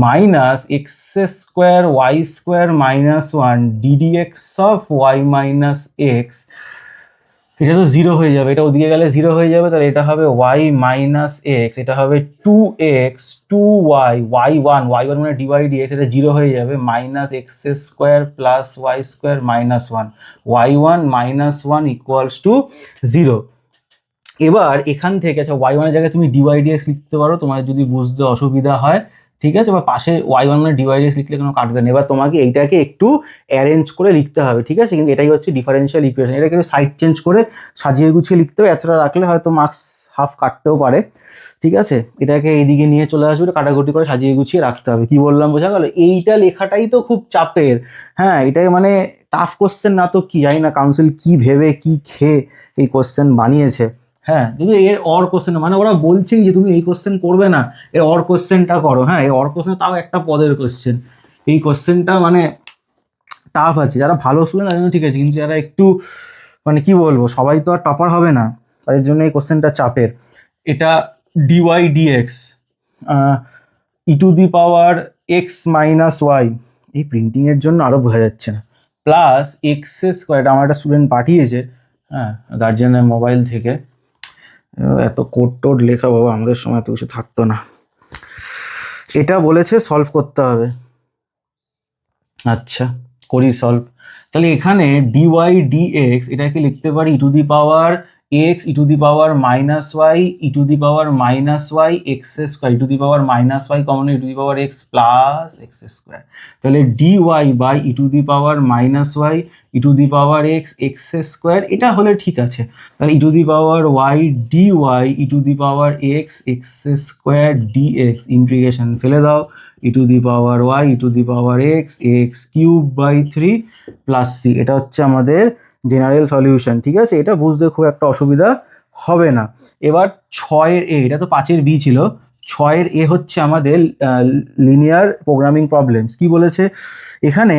minus x square y square minus one d dx of y minus x, এটা তো zero হয়ে যাবে, এটা ওদিকে গেলে জিরো হয়ে যাবে, তাহলে এটা হবে ওয়াই মাইনাস এক্স, এটা হবে two x two y y one মানে ডিওয়াই ডিএক্স, এটা জিরো হয়ে যাবে, minus x square plus y square minus one y one minus one equals to zero. এবার এখান থেকে আচ্ছা ওয়াই ওয়ানের জায়গায় তুমি ডিওয়াই ডিএক্স লিখতে পারো তোমার যদি বুঝতে অসুবিধা হয়, ঠিক আছে, বা পাশে ওয়াই ওয়ান মানে ডিওয়াই ডিএক্স লিখলে কোনো কাটবে না। এবার তোমাকে এইটাকে একটু অ্যারেঞ্জ করে লিখতে হবে, ঠিক আছে, কিন্তু এটাই হচ্ছে ডিফারেন্সিয়াল ইকুয়েশন, এটা কিন্তু সাইড চেঞ্জ করে সাজিয়ে গুছিয়ে লিখতে হবে, এতটা রাখলে হয়তো মার্কস হাফ কাটতেও পারে, ঠিক আছে। এটাকে এইদিকে নিয়ে চলে আসবে, কাটাকুটি করে সাজিয়ে গুছিয়ে রাখতে হবে, কি বললাম বোঝা গেল। এইটা লেখাটাই তো খুব চাপের, হ্যাঁ এটাই মানে টাফ কোশ্চেন না তো কি, জানি না কাউন্সিল কি ভেবে কি খেয়ে এই কোশ্চেন বানিয়েছে। হ্যাঁ যদি এর অর কোশ্চেন মানে ওরা বলছেই যে তুমি এই কোশ্চেন করবে না, এর অর কোশ্চেনটা করো, হ্যাঁ এই অর কোশ্চেন তাও একটা পদের কোশ্চেন, এই কোশ্চেনটা মানে টাফ আছে, যারা ভালো স্টুডেন্ট তাদের জন্য ঠিক আছে, কিন্তু যারা একটু মানে কি বলবো সবাই তো আর টপার হবে না, তাদের জন্য এই কোশ্চেনটা চাপের। এটা dy dx e to the power x minus y, এই প্রিন্টিংয়ের জন্য আরও বোঝা যাচ্ছে না, প্লাস এক্স স্কোয়ার, এটা আমার একটা স্টুডেন্ট পাঠিয়েছে, হ্যাঁ গার্জিয়ানের মোবাইল থেকে, এত কোড টোড লেখা বাবা আমাদের সময় তো কিছু থাকতো না, এটা বলেছে সলভ করতে হবে। আচ্ছা করি সলভ, তাহলে এখানে ডিওয়াই ডিএক্স এটাকে লিখতে পারি e to the power x e to the power minus y e to the power minus y x square e to the power minus y common e to the power x plus x square, তাহলে dy by e to the power minus y e to the power x x square, এটা হলে ঠিক আছে। তাহলে e to the power y dy e to the power x x square dx integration ফেলে দাও, e to the power y e to the power x x cube by three plus C, এটা হচ্ছে আমাদের general solution, ঠিক আছে, এটা বুঝতে খুব একটা অসুবিধা হবে না। এবার 6-এর এ, এটা তো 5-এর বি ছিল, 6-এর এ হচ্ছে আমাদের লিনিয়ার প্রোগ্রামিং প্রবলেমস। কি বলেছে এখানে,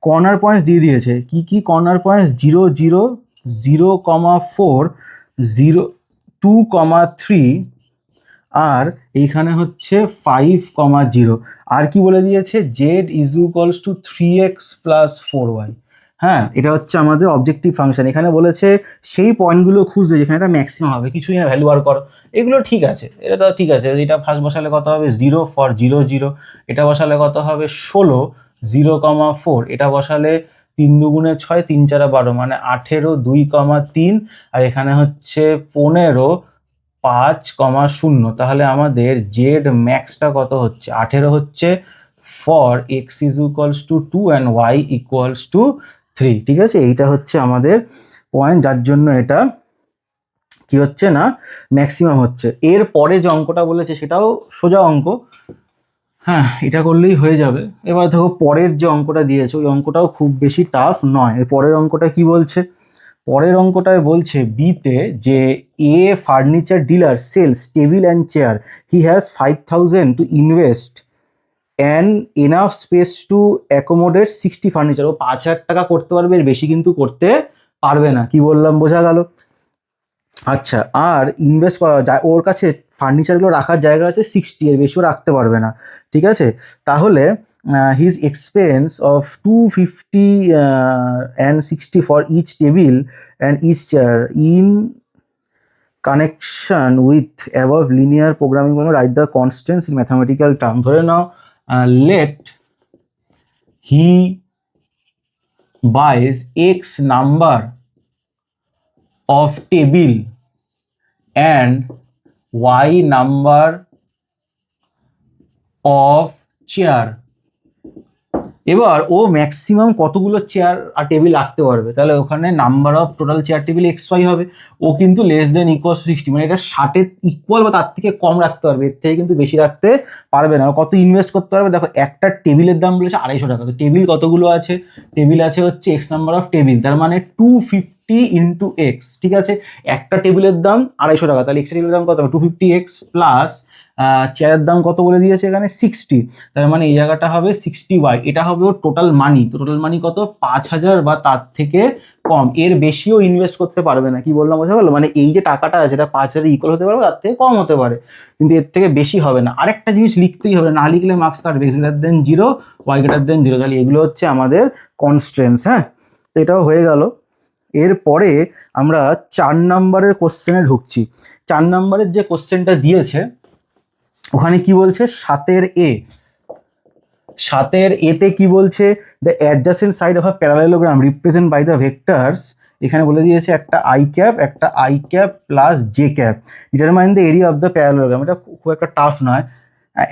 কর্নার পয়েন্টস দিয়ে দিয়েছে, কি কি কর্নার পয়েন্টস, 0 0 0,4 0 2,3 আর এইখানে হচ্ছে 5,0, আর কি বলে দিয়েছে Z is equals two 3x plus 4y, হ্যাঁ, এটা হচ্ছে আমাদের অবজেক্টিভ ফাংশন। এখানে বলেছে সেই পয়েন্টগুলো খুঁজবে যেখানে এটা ম্যাক্সিমাম হবে, কিছুই না, ভ্যালু বার করো। এগুলো ঠিক আছে, এটা তো ঠিক আছে। এটা ফার্স্ট বসালে কত হবে 0 ফর 0 0, এটা বসালে কত হবে 16 0,4, এটা বসালে 3 দুগুণে 6 3 4 12 মানে 18 2,3, আর এখানে হচ্ছে 15 5,0। তাহলে আমাদের জেড ম্যাক্সটা কত হচ্ছে 18 হচ্ছে for x is equals to 2 and y equals to 3। ঠিক আছে, এইটা হচ্ছে আমাদের পয়েন্ট যার জন্য এটা কি হচ্ছে না ম্যাক্সিমাম হচ্ছে। এর পরে যে অঙ্কটা বলেছে সেটাও সোজা অঙ্ক, হ্যাঁ এটা করলেই হয়ে যাবে। এবার দেখো পরের যে অঙ্কটা দিয়েছে ওই অঙ্কটাও খুব বেশি টাফ নয়। এর পরের অঙ্কটা কি বলছে, পরের অঙ্কটায় বলছে বিতে যে a furniture dealer sells table and chair, he has 5,000 to invest and enough space to accommodate 60 furniture. ও 5,000 টাকা করতে পারবে, এর বেশি কিন্তু করতে পারবে না। কি বললাম বোঝা গেল? আচ্ছা, আর ইনভেস্ট করা যায়, ওর কাছে ফার্নিচারগুলো রাখার জায়গা আছে 60, এর বেশিও রাখতে পারবে না। ঠিক আছে, তাহলে his expense of 250 and 60 for each table and each chair in connection with above linear programming, write the constants in mathematical term. ধরে নাও let he buys X number of table and Y number of chair। এবার ও maximum কতগুলো chair আর table রাখতে পারবে, তাহলে ওখানে number of total chair table XY হবে। ও কিন্তু লেস দেন ইকুয়াল 60, মানে এটা 60 ইকুয়াল বা তার থেকে কম রাখতে পারবে, এর থেকে কিন্তু বেশি রাখতে পারবে না। কত ইনভেস্ট করতে পারবে দেখো, একটা টেবিলের দাম বলেছে 250 টাকা। তো টেবিল কতগুলো আছে, টেবিল আছে হচ্ছে X নাম্বার অফ টেবিল, তার মানে 250 ইন্টু X। ঠিক আছে, একটা টেবিলের দাম 250 টাকা, তাহলে X টেবিলের দাম কত হবে 250X প্লাস চেয়ারের দাম কত বলে দিয়েছে এখানে 60, তার মানে এই জায়গাটা হবে 60Y। এটা হবে ওর টোটাল মানি। তো টোটাল মানি কত 5,000 বা তার থেকে কম, এর বেশিও ইনভেস্ট করতে পারবে না। কি বললাম বোঝা গেল? মানে এই যে টাকাটা আছে এটা 5,000 ইকুয়াল হতে পারবে, তার থেকে কম হতে পারে, কিন্তু এর থেকে বেশি হবে না। আরেকটা জিনিস লিখতেই হবে, না লিখলে মার্কস কাটবে। X greater than 0, Y greater দেন 0, তাহলে এগুলো হচ্ছে আমাদের কনস্ট্রেন্টস। হ্যাঁ, তো এটাও হয়ে গেল। এরপরে আমরা 4 নম্বরের কোশ্চেনে ঢুকছি। 4 নম্বরের যে কোশ্চেনটা দিয়েছে ওখানে কি বলছে 7 এতে কি বলছে, the adjacent side of a parallelogram represent by the vectors. এখানে বলে দিয়েছে একটা আই ক্যাপ, একটা i cap plus j cap, determine the area of the parallelogram. এটা খুব একটা টাফ নয়।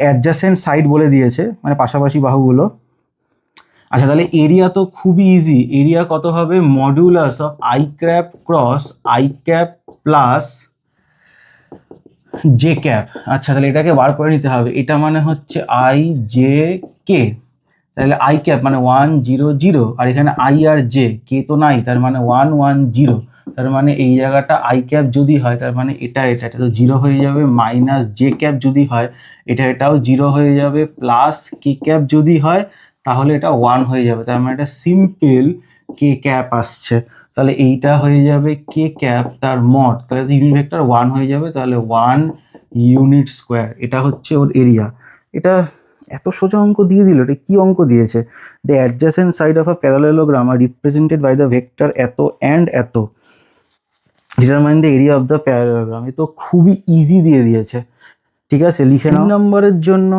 অ্যাডজাসেন্ট সাইড বলে দিয়েছে মানে পাশাপাশি বাহুগুলো। আচ্ছা, তাহলে এরিয়া তো খুবই ইজি। এরিয়া কত হবে modulus of I cap cross I cap plus j cap. আচ্ছা, তাহলে এটাকে বার করে নিতে হবে। এটা মানে হচ্ছে আই জে কে, তাহলে আই ক্যাপ মানে 1 0 0, আর এখানে আই আর জে, কে তো নাই, তার মানে 1 1 0। তার মানে এই জায়গাটা আই ক্যাপ যদি হয় তার মানে এটা তো 0 হয়ে যাবে, মাইনাস জে ক্যাপ যদি হয় এটাও 0 হয়ে যাবে, প্লাস কে ক্যাপ যদি হয় তাহলে এটা 1 হয়ে যাবে। তার মানে এটা সিম্পল কে ক্যাপ আসছে। তাহলে এইটা হয়ে যাবে কে ক্যাপ তার মড, তাহলে ইউনিট ভেক্টর 1 হয়ে যাবে, তাহলে 1 ইউনিট স্কোয়ার। এটা হচ্ছে ওর এরিয়া। এটা এত সোজা অঙ্ক দিয়ে দিল, এটা কি অঙ্ক দিয়েছে? The adjacent side of a parallelogram are represented by the vector এত অ্যান্ড এত, determine the area of the parallelogram. এ তো খুবই ইজি দিয়ে দিয়েছে। ঠিক আছে, লিখে নাও। 3 নম্বরের জন্য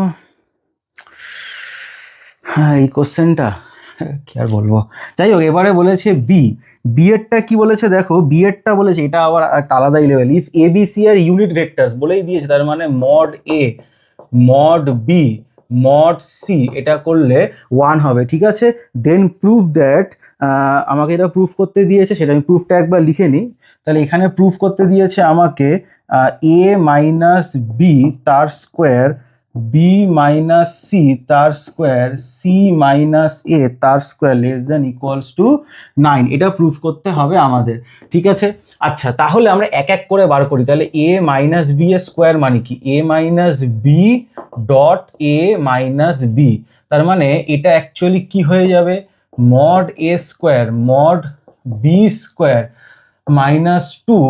হ্যাঁ এই কোশ্চেনটা কি আর বলবো। যাই হোক, এবারে বলেছে বি এরটা কি বলেছে দেখো, বি এরটা বলেছে এটা আবার একটা আলাদাই level. If a B c are unit vectors বলেই দিয়েছে, তার মানে মড এ মড বি মড সি এটা করলে 1 হবে। ঠিক আছে, দেন প্রুফ দ্যাট, আমাকে এটা প্রুফ করতে দিয়েছে, সেটা আমি প্রুফটা একবার লিখে নিই। তাহলে এখানে প্রুফ করতে দিয়েছে আমাকে এ মাইনাস বি তার স্কোয়ার, বি মাইনাস সি তার স্কোয়ার, সি মাইনাস এ তার square less than equals two 9। এটা প্রুফ করতে হবে আমাদের। ঠিক আছে, আচ্ছা তাহলে আমরা এক এক করে বার করি। তাহলে এ মাইনাস বি এর স্কোয়ার মানে কি A minus B dot A minus B, তার মানে এটা অ্যাকচুয়ালি কি হয়ে যাবে mod A square mod B square minus 2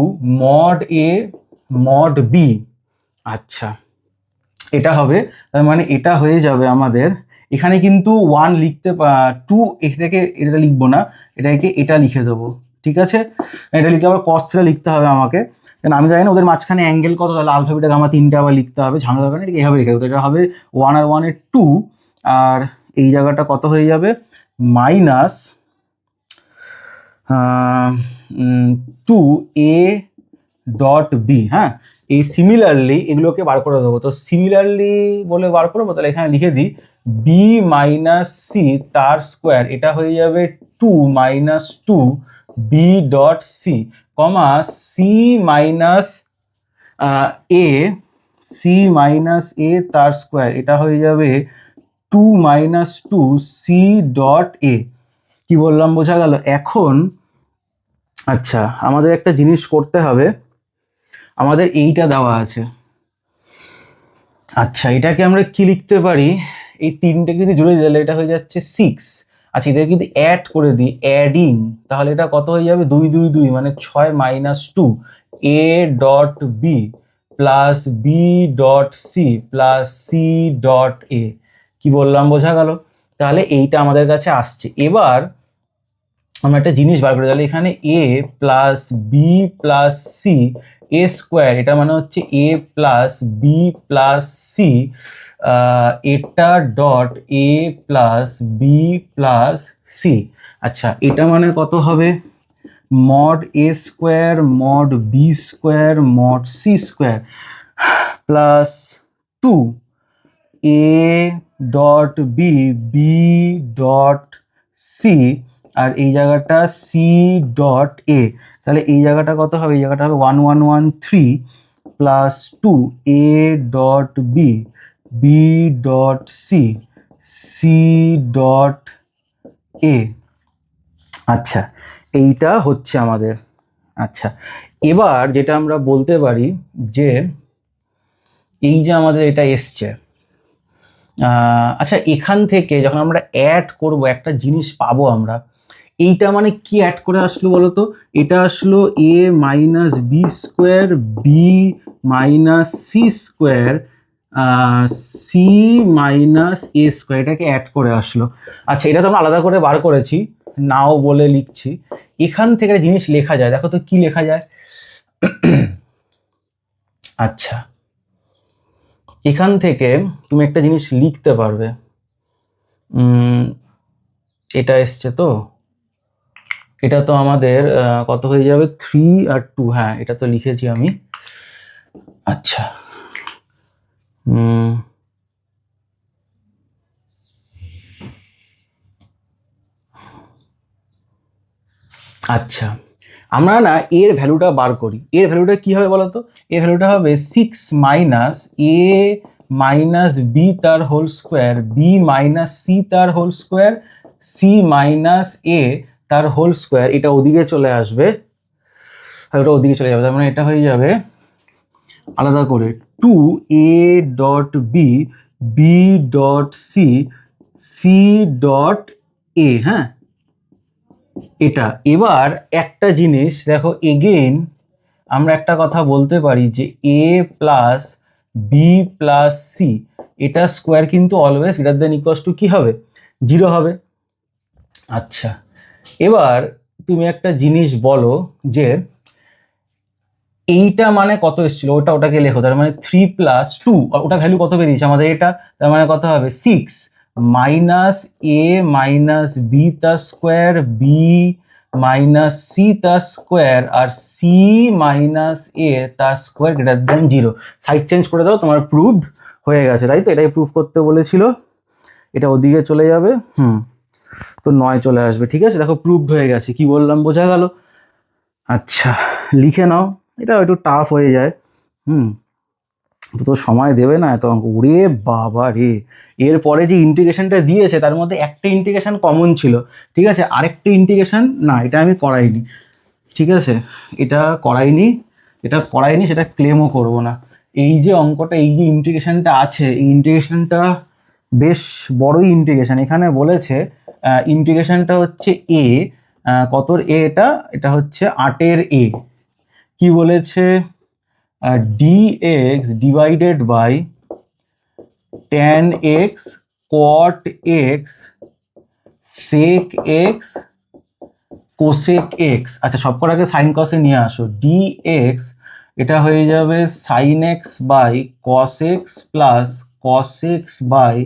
mod A mod B. আচ্ছা, এটা হবে, তার মানে এটা হয়ে যাবে আমাদের এখানে কিন্তু 1 লিখতে 2 এটা লিখবো না, এটা লিখে দেবো, ঠিক আছে। এটা লিখতে আবার cos থিটা লিখতে হবে আমাকে, কারণ আমি জানি না ওদের মাঝখানে অ্যাঙ্গেল কত, তাহলে আলফা বিটা গামা 3টে আবার লিখতে হবে, ঝামেলা দরকার নেই, এইভাবে লিখে দেবো। এটা হবে 1 আর 1 এর 2, আর এই জায়গাটা কত হয়ে যাবে মাইনাস 2a ডট বি। হ্যাঁ, এই সিমিলারলি এগুলোকে বার করে দেবো, তো সিমিলারলি বলে বার করবো, তাহলে এখানে লিখে দিই বি মাইনাস সি তার স্কোয়ার, এটা হয়ে যাবে 2 minus 2 B dot C, comma C minus A, C minus a তার স্কোয়ার, এটা হয়ে যাবে 2 মাইনাস 2 সি ডট এ। কি বললাম বোঝা গেল? এখন আচ্ছা, আমাদের একটা জিনিস করতে হবে, আমাদের এইটা দেওয়া আছে, আচ্ছা এটাকে আমরা কি লিখতে পারি, এই তিনটে যদি জুড়ে দিলে এটা হয়ে যাচ্ছে 6। আচ্ছা এটা কিন্তু অ্যাড করে দিই, অ্যাডিং, তাহলে এটা কত হয়ে যাবে 2 2 2 মানে 6 minus 2 A dot b plus b dot c plus c dot a. কি বললাম বোঝা গেল? তাহলে এইটা আমাদের কাছে আসছে। এবার আমরা একটা জিনিস বার করে, তাহলে এখানে A plus B plus C A square, এটা মানে হচ্ছে A plus B plus C, এটা dot A plus B plus C. আচ্ছা এটা মানে কত হবে mod A square mod B square mod C square plus 2 A dot B B dot C, আর এই জায়গাটা সি ডট এ, তাহলে এই জায়গাটা কত হবে, এই জায়গাটা হবে 1 1 1 3 plus 2 A dot B B dot c c dot a. আচ্ছা এইটা হচ্ছে আমাদের। আচ্ছা এবার যেটা আমরা বলতে পারি যে এই যে আমাদের এটা এসছে, আচ্ছা এখান থেকে যখন আমরা অ্যাড করব একটা জিনিস পাবো আমরা, এইটা মানে কি অ্যাড করে আসলো বলো তো, এটা আসলো A minus B square B minus C square C minus A square, এটাকে অ্যাড করে আসলো। আচ্ছা এটা তো আমরা আলাদা করে বার করেছি, নাও বলে লিখছি, এখান থেকে একটা জিনিস লেখা যায়, দেখো তো কি লেখা যায়। আচ্ছা এখান থেকে তুমি একটা জিনিস লিখতে পারবে, এটা এসছে তো, এটা তো আমাদের কত হয়ে যাবে 3 আর 2, হ্যাঁ এটা তো লিখেছি আমি। আচ্ছা আচ্ছা আমরা না এর ভ্যালুটা বার করি, এর ভ্যালুটা কি হবে বলো তো, এর ভ্যালুটা হবে 6 মাইনাস এ মাইনাস বি তার whole square B minus c তার whole square C minus a তার হোল স্কোয়ার, এটা ওদিকে চলে আসবে আর ওটা ওদিকে চলে যাবে, তার মানে এটা হয়ে যাবে আলাদা করে 2 এ dot B B dot c c dot a. হ্যাঁ এটা, এবার একটা জিনিস দেখো এগেইন আমরা একটা কথা বলতে পারি যে এ প্লাস বি প্লাস সি, এটা স্কোয়ার কিন্তু always greater than equals two কি হবে 0 হবে। আচ্ছা এবার তুমি একটা জিনিস বলো যে এইটা মানে কত এসেছিল, ওটাকে লেখো, তার মানে 3 প্লাস 2, ওটা ভ্যালু কত বেরিয়েছে আমাদের এটা, তার মানে কত হবে 6 মাইনাস এ মাইনাস বি তার স্কোয়ার বি মাইনাস সি তার square R C minus a তার square greater than 0। Side change করে দাও, তোমার প্রুভড হয়ে গেছে, তাই তো? এটাই প্রুভ করতে বলেছিল, এটা ওদিকে চলে যাবে, তো 9 চলে আসবে, ঠিক আছে। দেখো প্রুভড হয়ে গেছে, কি বললাম বোঝা গেল? আচ্ছা লিখে নাও, এটা একটু টাফ হয়ে যায়, তো সময় দেবে না এত অঙ্ক, ওরে বাবা রে। এরপরে যে ইন্টিগ্রেশনটা দিয়েছে তার মধ্যে একটা ইন্টিগ্রেশন কমন ছিল, ঠিক আছে, আরেকটা ইন্টিগ্রেশন না, এটা আমি করাইনি, ঠিক আছে, এটা করাইনি, সেটা ক্লেমও করব না। এই যে অঙ্কটা, এই যে ইন্টিগ্রেশনটা আছে, এই ইন্টিগ্রেশনটা বেশ বড়ই ইন্টিগ্রেশন। এখানে বলেছে ইন্টিগ্রেশনটা হচ্ছে এ, কতর এ, এটা হচ্ছে 8-এর এ। কি বলেছে, dx divided by tan x cot x sec x cosec x. আচ্ছা সবকটাকে সাইন কসে নিয়ে আসো। ডি এক্স এটা হয়ে যাবে sine x by cos x plus cos x by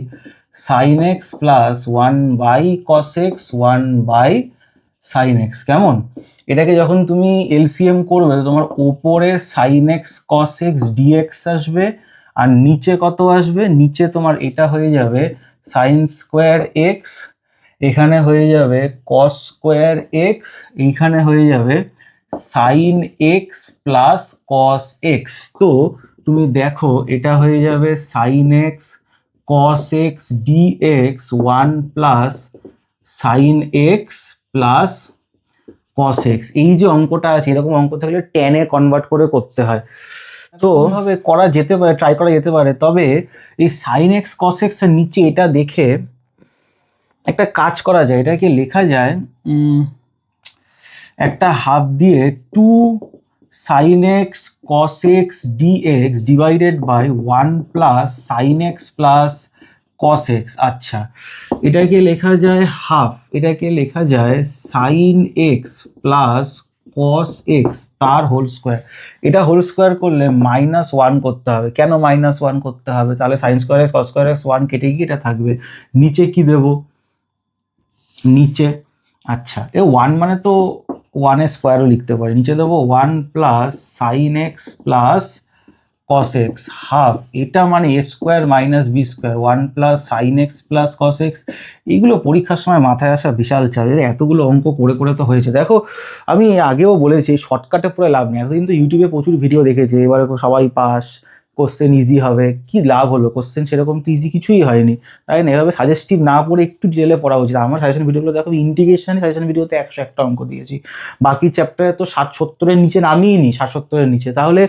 sine x plus 1 by cos x 1 by sine x. কেমন? এটাকে যখন তুমি এলসিএম করবে তোমার ওপরে sine x cos x dx আসবে, আর নিচে কত আসবে? নিচে তোমার এটা হয়ে যাবে সাইন স্কোয়ার এক্স, এখানে হয়ে যাবে কস স্কোয়ার এক্স, এইখানে হয়ে যাবে sine x plus cos x. তো তুমি দেখো এটা হয়ে যাবে sine x cos x dx 1 plus sine x plus cos x. এই যে অঙ্কটা আছে এরকম অঙ্ক থাকলে টেনে কনভার্ট করে করতে হয়, তো ভাবে করা যেতে পারে, ট্রাই করা যেতে পারে। তবে এই সাইন এক্স কস এক্স এর নিচে এটা দেখে একটা কাজ করা যায়, এটাকে লেখা যায় একটা হাফ দিয়ে 2 sine x cos x dx divided by 1 plus sine x plus cos x. আচ্ছা এটাকে লেখা যায় হাফ, এটাকে লেখা যায় sine x plus cos x তার হোল স্কোয়ার। এটা হোল স্কোয়ার করলে -1 করতে হবে। কেন -1 করতে হবে? তাহলে sine square x cos square x 1 কেটে গিয়ে এটা থাকবে। নিচে কি দেব? নিচে আচ্ছা এ 1 মানে তো 1 এর স্কোয়ারও লিখতে পারি। নিচে দেবো 1 plus sine x plus cos x half, এটা মানে A square minus B square 1 plus sine x plus cos x. এইগুলো পরীক্ষার সময় মাথায় আসা বিশাল চাপ। এতগুলো অঙ্ক করে করে তো হয়েছে। দেখো আমি আগেও বলেছি শর্টকাটে পুরো লাভ নেই। এতদিন তো ইউটিউবে প্রচুর ভিডিও দেখেছি, এবারে সবাই পাস, কোশ্চেন ইজি হবে, কি লাভ হলো? কোশ্চেন সেরকম তো ইজি কিছুই হয়নি, তাই না? এভাবে সাজেস্টিভ না পড়ে একটু ডিটেলে পড়া উচিত। আমার সাজেশন ভিডিওগুলো দেখো, ইন্টিগ্রেশন সাজেশন ভিডিওতে 101টা অঙ্ক দিয়েছি, বাকি চ্যাপ্টারে তো 60-70-এর নিচে নামিয়ে নি, 60-70-এর নিচে। তাহলে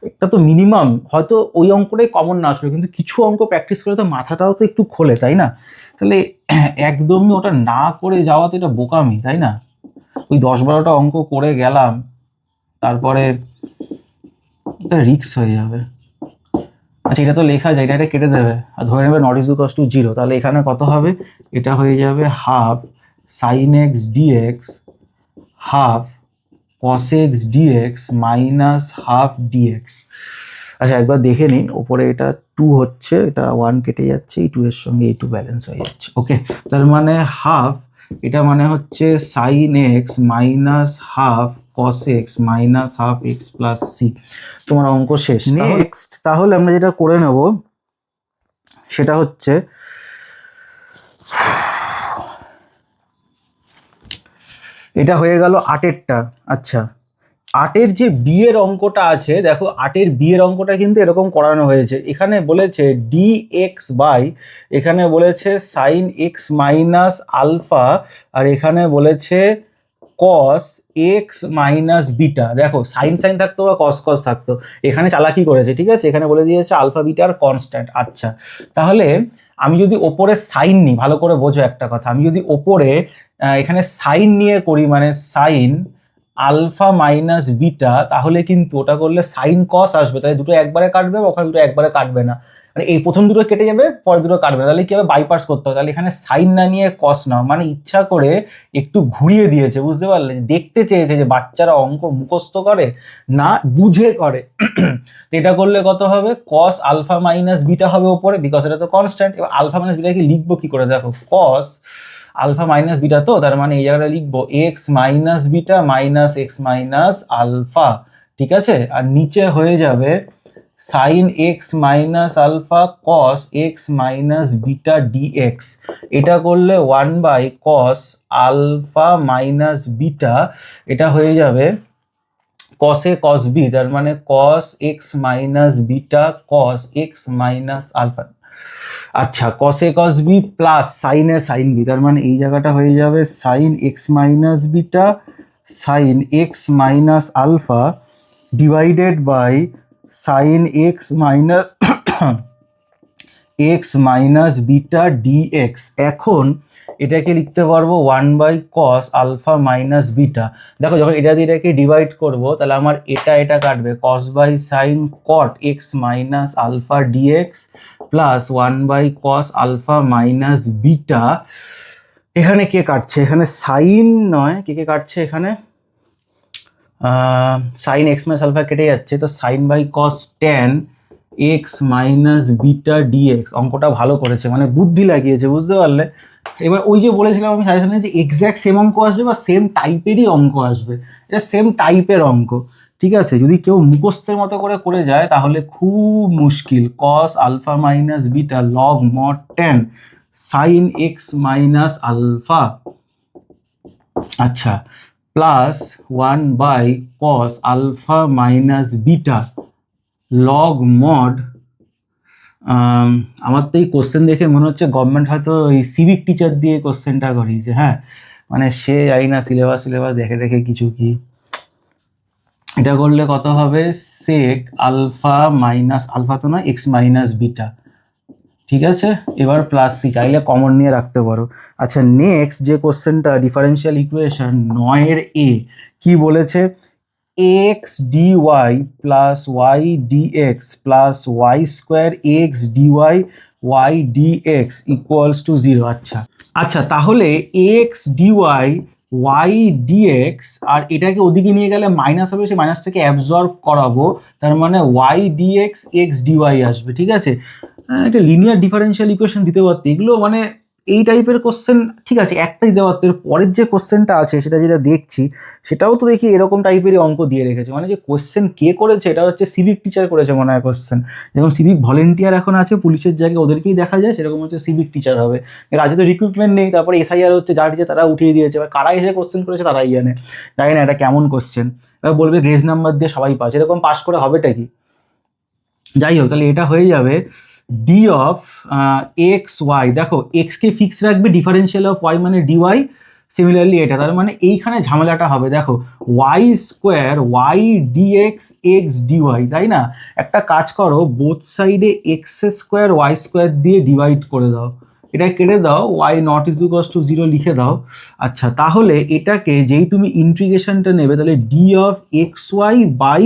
একটা তো মিনিমাম হয়তো ওই অঙ্কটাই কমন না আসবে, কিন্তু কিছু অঙ্ক প্র্যাকটিস করে তো মাথাটাও তো একটু খোলে, তাই না? তাহলে একদমই ওটা না করে যাওয়া তো এটা বোকামি, তাই না? ওই 10-12টা অঙ্ক করে গেলাম, তারপরে রিস্ক হয়ে যাবে। আচ্ছা এটা তো লেখা যায়, এটা কেটে দেবে আর ধরে নেবে নট ইজ ইকুয়ালস টু 0। তাহলে এখানে কত হবে? এটা হয়ে যাবে half sine x dx half cos x dx minus half dx. আচ্ছা একবার দেখে নিই, ওপরে এটা 2 হচ্ছে, এটা 1 কেটে যাচ্ছে, এই 2 এর সঙ্গে এই 2 ব্যালেন্স হয়ে যাচ্ছে। ওকে, তার মানে হাফ, এটা মানে হচ্ছে sine x minus half cos x minus half x plus c. তোমার অঙ্ক শেষ। নেক্সট তাহলে আমরা যেটা করে নেব সেটা হচ্ছে এটা হয়ে গেল 8-এরটা। আচ্ছা 8-এর যে বি এর অঙ্কটা আছে, দেখো 8-এর বি এর অঙ্কটা কিন্তু এরকম করানো হয়েছে। এখানে বলেছে ডি এক্স বাই, এখানে বলেছে সাইন এক্স মাইনাস আলফা, আর এখানে বলেছে কস এক্স মাইনাস বিটা। দেখো সাইন সাইন থাকতো বা কস কস থাকতো, এখানে চালাকি করেছে, ঠিক আছে? এখানে বলে দিয়েছে আলফা বিটা আর কনস্ট্যান্ট। আচ্ছা তাহলে আমি যদি ওপরে সাইন নিই, ভালো করে বোঝো একটা কথা, আমি যদি ওপরে এখানে সাইন নিয়ে করি, মানে সাইন আলফা মাইনাস বিটা, তাহলে কিন্তু ওটা করলে সাইন কস আসবে, তাই দুটো একবারে কাটবে, ওখানে দুটো একবারে কাটবে না, মানে এই প্রথম দুটো কেটে যাবে, পরে দুটো কাটবে না। তাহলে কি হবে? বাইপাস করতে হবে। তাহলে এখানে সাইন না নিয়ে কস নাও, মানে ইচ্ছা করে একটু ঘুরিয়ে দিয়েছে, বুঝতে পারলে? দেখতে চেয়েছে যে বাচ্চারা অঙ্ক মুখস্থ করে না বুঝে করে। তো এটা করলে কত হবে? কস আলফা মাইনাস বিটা হবে ওপরে, বিকজ এটা তো কনস্ট্যান্ট। এবার আলফা মাইনাস বিটাকে লিখবো কি করে? দেখো কস আলফা মাইনাস বিটা, তো তার মানে এই জায়গাটা লিখবো x minus beta minus x minus alpha, ঠিক আছে? আর নিচে হয়ে যাবে sine x minus alpha cos x minus beta dx. এটা করলে 1 কস আলফা মাইনাস বিটা, এটা হয়ে যাবে কস এ কস বি, তার মানে cos x minus beta cos x minus alpha. আচ্ছা cos A cos B plus sine A sine B, তার মানে এই জায়গাটা হয়ে যাবে sine x minus beta sine x minus alpha divided by sine x minus x minus beta dx. এখন এটাকে লিখতে পারবো 1 কস আলফা মাইনাস বিটা। দেখো যখন এটা দিয়ে এটাকে ডিভাইড করবো, তাহলে আমার এটা কাটবে, cos by sine cot x minus alpha dx plus 1/cos alpha minus beta. এখানে কে কাটছে? এখানে সাইন নয়, কে কাটছে এখানে? সাইন এক্স মাইনাস আলফা কেটে যাচ্ছে, তো sine by cos tan x minus beta dx. অঙ্কটা ভালো করেছে, মানে বুদ্ধি লাগিয়েছে, বুঝতে পারলে? এবার ওই যে বলেছিলাম আমি সাজেশনে যে এক্স্যাক্ট সেম অঙ্ক আসবে বা সেম টাইপেরই অঙ্ক আসবে, এটা সেম টাইপের অঙ্ক। ঠিক আছে, যদি কেউ মুখস্থের মতো করে যায় তাহলে খুব মুশকিল। Cos alpha minus beta log mod tan sine x minus alpha, আচ্ছা, plus 1/cos alpha minus beta log mod. আমার তো এই কোশ্চেন দেখে মনে হচ্ছে গভর্নমেন্ট হয়তো এই সিভিক টিচার দিয়ে কোশ্চেনটা করিয়েছে। হ্যাঁ, মানে সে জানি না সিলেবাস দেখে দেখে কিছু কি। এটা করলে কত হবে? সেক আলফা মাইনাস আলফা তো না, এক্স মাইনাস বিটা। ঠিক আছে, এবার প্লাস সি, চাইলে কমন নিয়ে রাখতে পারো। আচ্ছা, নেক্সট যে কোশ্চেনটা ডিফারেন্সিয়াল ইকুয়েশন 9 এ কি বলেছে? X dy plus y dx plus y square x dy y dx equals to 0। আচ্ছা আচ্ছা, তাহলে এক্স ডিওয়াই ওয়াই ডিএক্স, আর এটাকে ওদিকে নিয়ে গেলে মাইনাস হবে, সেই মাইনাসটাকে অ্যাবজর্ব করাবো, তার মানে ওয়াই ডিএক্স এক্স ডিওয়াই আসবে। ঠিক আছে, একটা লিনিয়ার ডিফারেন্সিয়াল ইকুয়েশন দিতে পারতে, এগুলো মানে এই টাইপের কোশ্চেন। ঠিক আছে, একটাই দেওয়া, এর পরের যে কোশ্চেনটা আছে সেটা যেটা দেখছি সেটাও তো দেখি এরকম টাইপেরই অঙ্ক দিয়ে রেখেছে। মানে যে কোশ্চেন কে করেছে, এটা হচ্ছে সিভিক টিচার করেছে মনে হয় কোশ্চেন। যেমন সিভিক ভলেন্টিয়ার এখন আছে পুলিশের জায়গায়, ওদেরকেই দেখা যায়, সেরকম হচ্ছে সিভিক টিচার হবে। রাজ্যে তো রিক্রুটমেন্ট নেই, তারপরে এসআইআর হচ্ছে, যার টিচার তারা উঠিয়ে দিয়েছে, এবার কারা এসে কোশ্চেন করেছে তারাই জানে। তাই না, এটা কেমন কোশ্চেন? এবার বলবে গ্রেজ নাম্বার দিয়ে সবাই পাস, এরকম পাস করে হবেটা কি? যাই হোক, তাহলে এটা হয়ে যাবে ডি অফ এক্স ওয়াই। দেখো এক্স কে ফিক্স রাখবে, ডিফারেন্সিয়াল অফ ওয়াই মানে ডিওয়াই। সিমিলারলি এটা, তার মানে এইখানে ঝামেলাটা হবে। দেখো y square y dx x dy, তাই না? একটা কাজ করো, বোথ সাইডে এক্স স্কোয়ার ওয়াই স্কোয়ার দিয়ে ডিভাইড করে দাও, এটা কেটে দাও, y naught is equals to 0 লিখে দাও। আচ্ছা, তাহলে এটাকে যেই তুমি ইন্টিগ্রেশনটা নেবে, তাহলে d of x y by